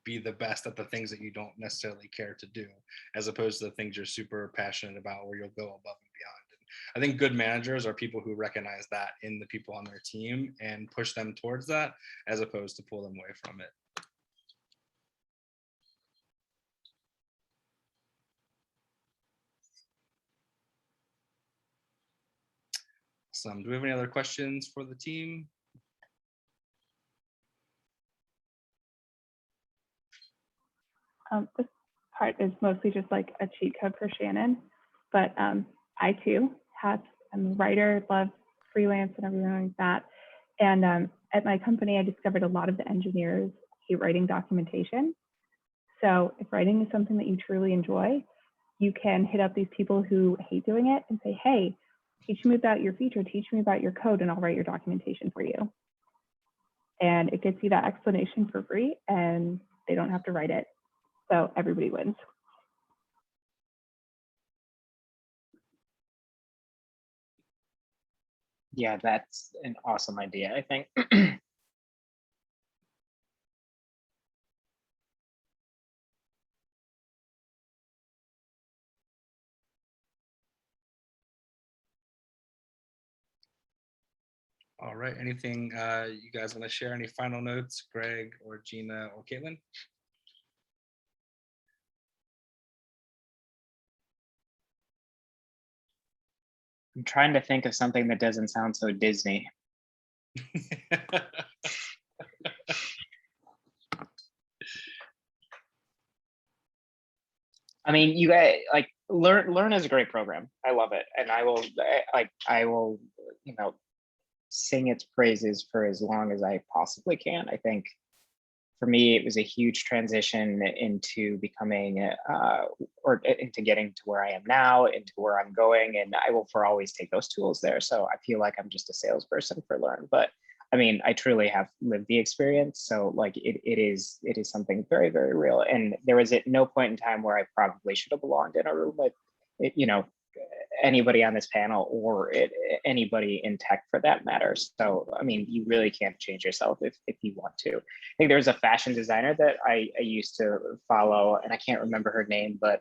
be the best at the things that you don't necessarily care to do, as opposed to the things you're super passionate about, where you'll go above and beyond. And I think good managers are people who recognize that in the people on their team and push them towards that, as opposed to pull them away from it. Do we have any other questions for the team? This part is mostly just like a cheat code for Shannon, but I too I'm a writer, love freelance and everything like that. And at my company, I discovered a lot of the engineers hate writing documentation. So if writing is something that you truly enjoy, you can hit up these people who hate doing it and say, hey, teach me about your feature, teach me about your code, and I'll write your documentation for you. And it gets you that explanation for free, and they don't have to write it. So everybody wins. Yeah, that's an awesome idea, I think. All right, anything you guys want to share? Any final notes, Greg or Gina or Caitlin? I'm trying to think of something that doesn't sound so Disney. I mean, you guys like Learn is a great program. I love it, and I will, you know, sing its praises for as long as I possibly can. I think for me, it was a huge transition into becoming or into getting to where I am now, into where I'm going, and I will for always take those tools there. So I feel like I'm just a salesperson for Learn, but I mean, I truly have lived the experience. So like it is something very, very real. And there was at no point in time where I probably should have belonged in a room with, you know, anybody on this panel or anybody in tech for that matter. So, I mean, you really can't change yourself if you want to. I think there's a fashion designer that I used to follow, and I can't remember her name, but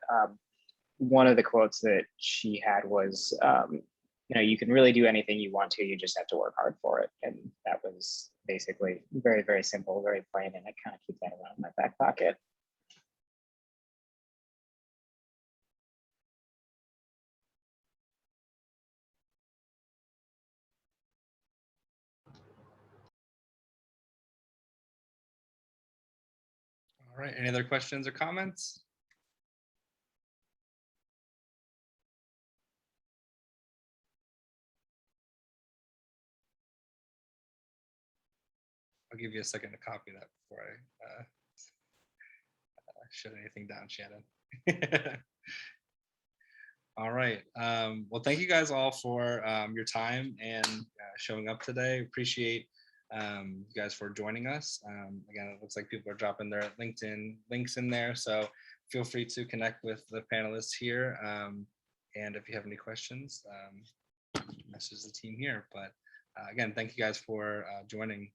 one of the quotes that she had was, you know, you can really do anything you want to, you just have to work hard for it. And that was basically very, very simple, very plain, and I kind of keep that around in my back pocket. All right, any other questions or comments? I'll give you a second to copy that before I shut anything down, Shannon. All right. Well, thank you guys all for your time and showing up today. Appreciate you guys for joining us. Again, it looks like people are dropping their LinkedIn links in there, so feel free to connect with the panelists here. And if you have any questions, message the team here. But again, thank you guys for joining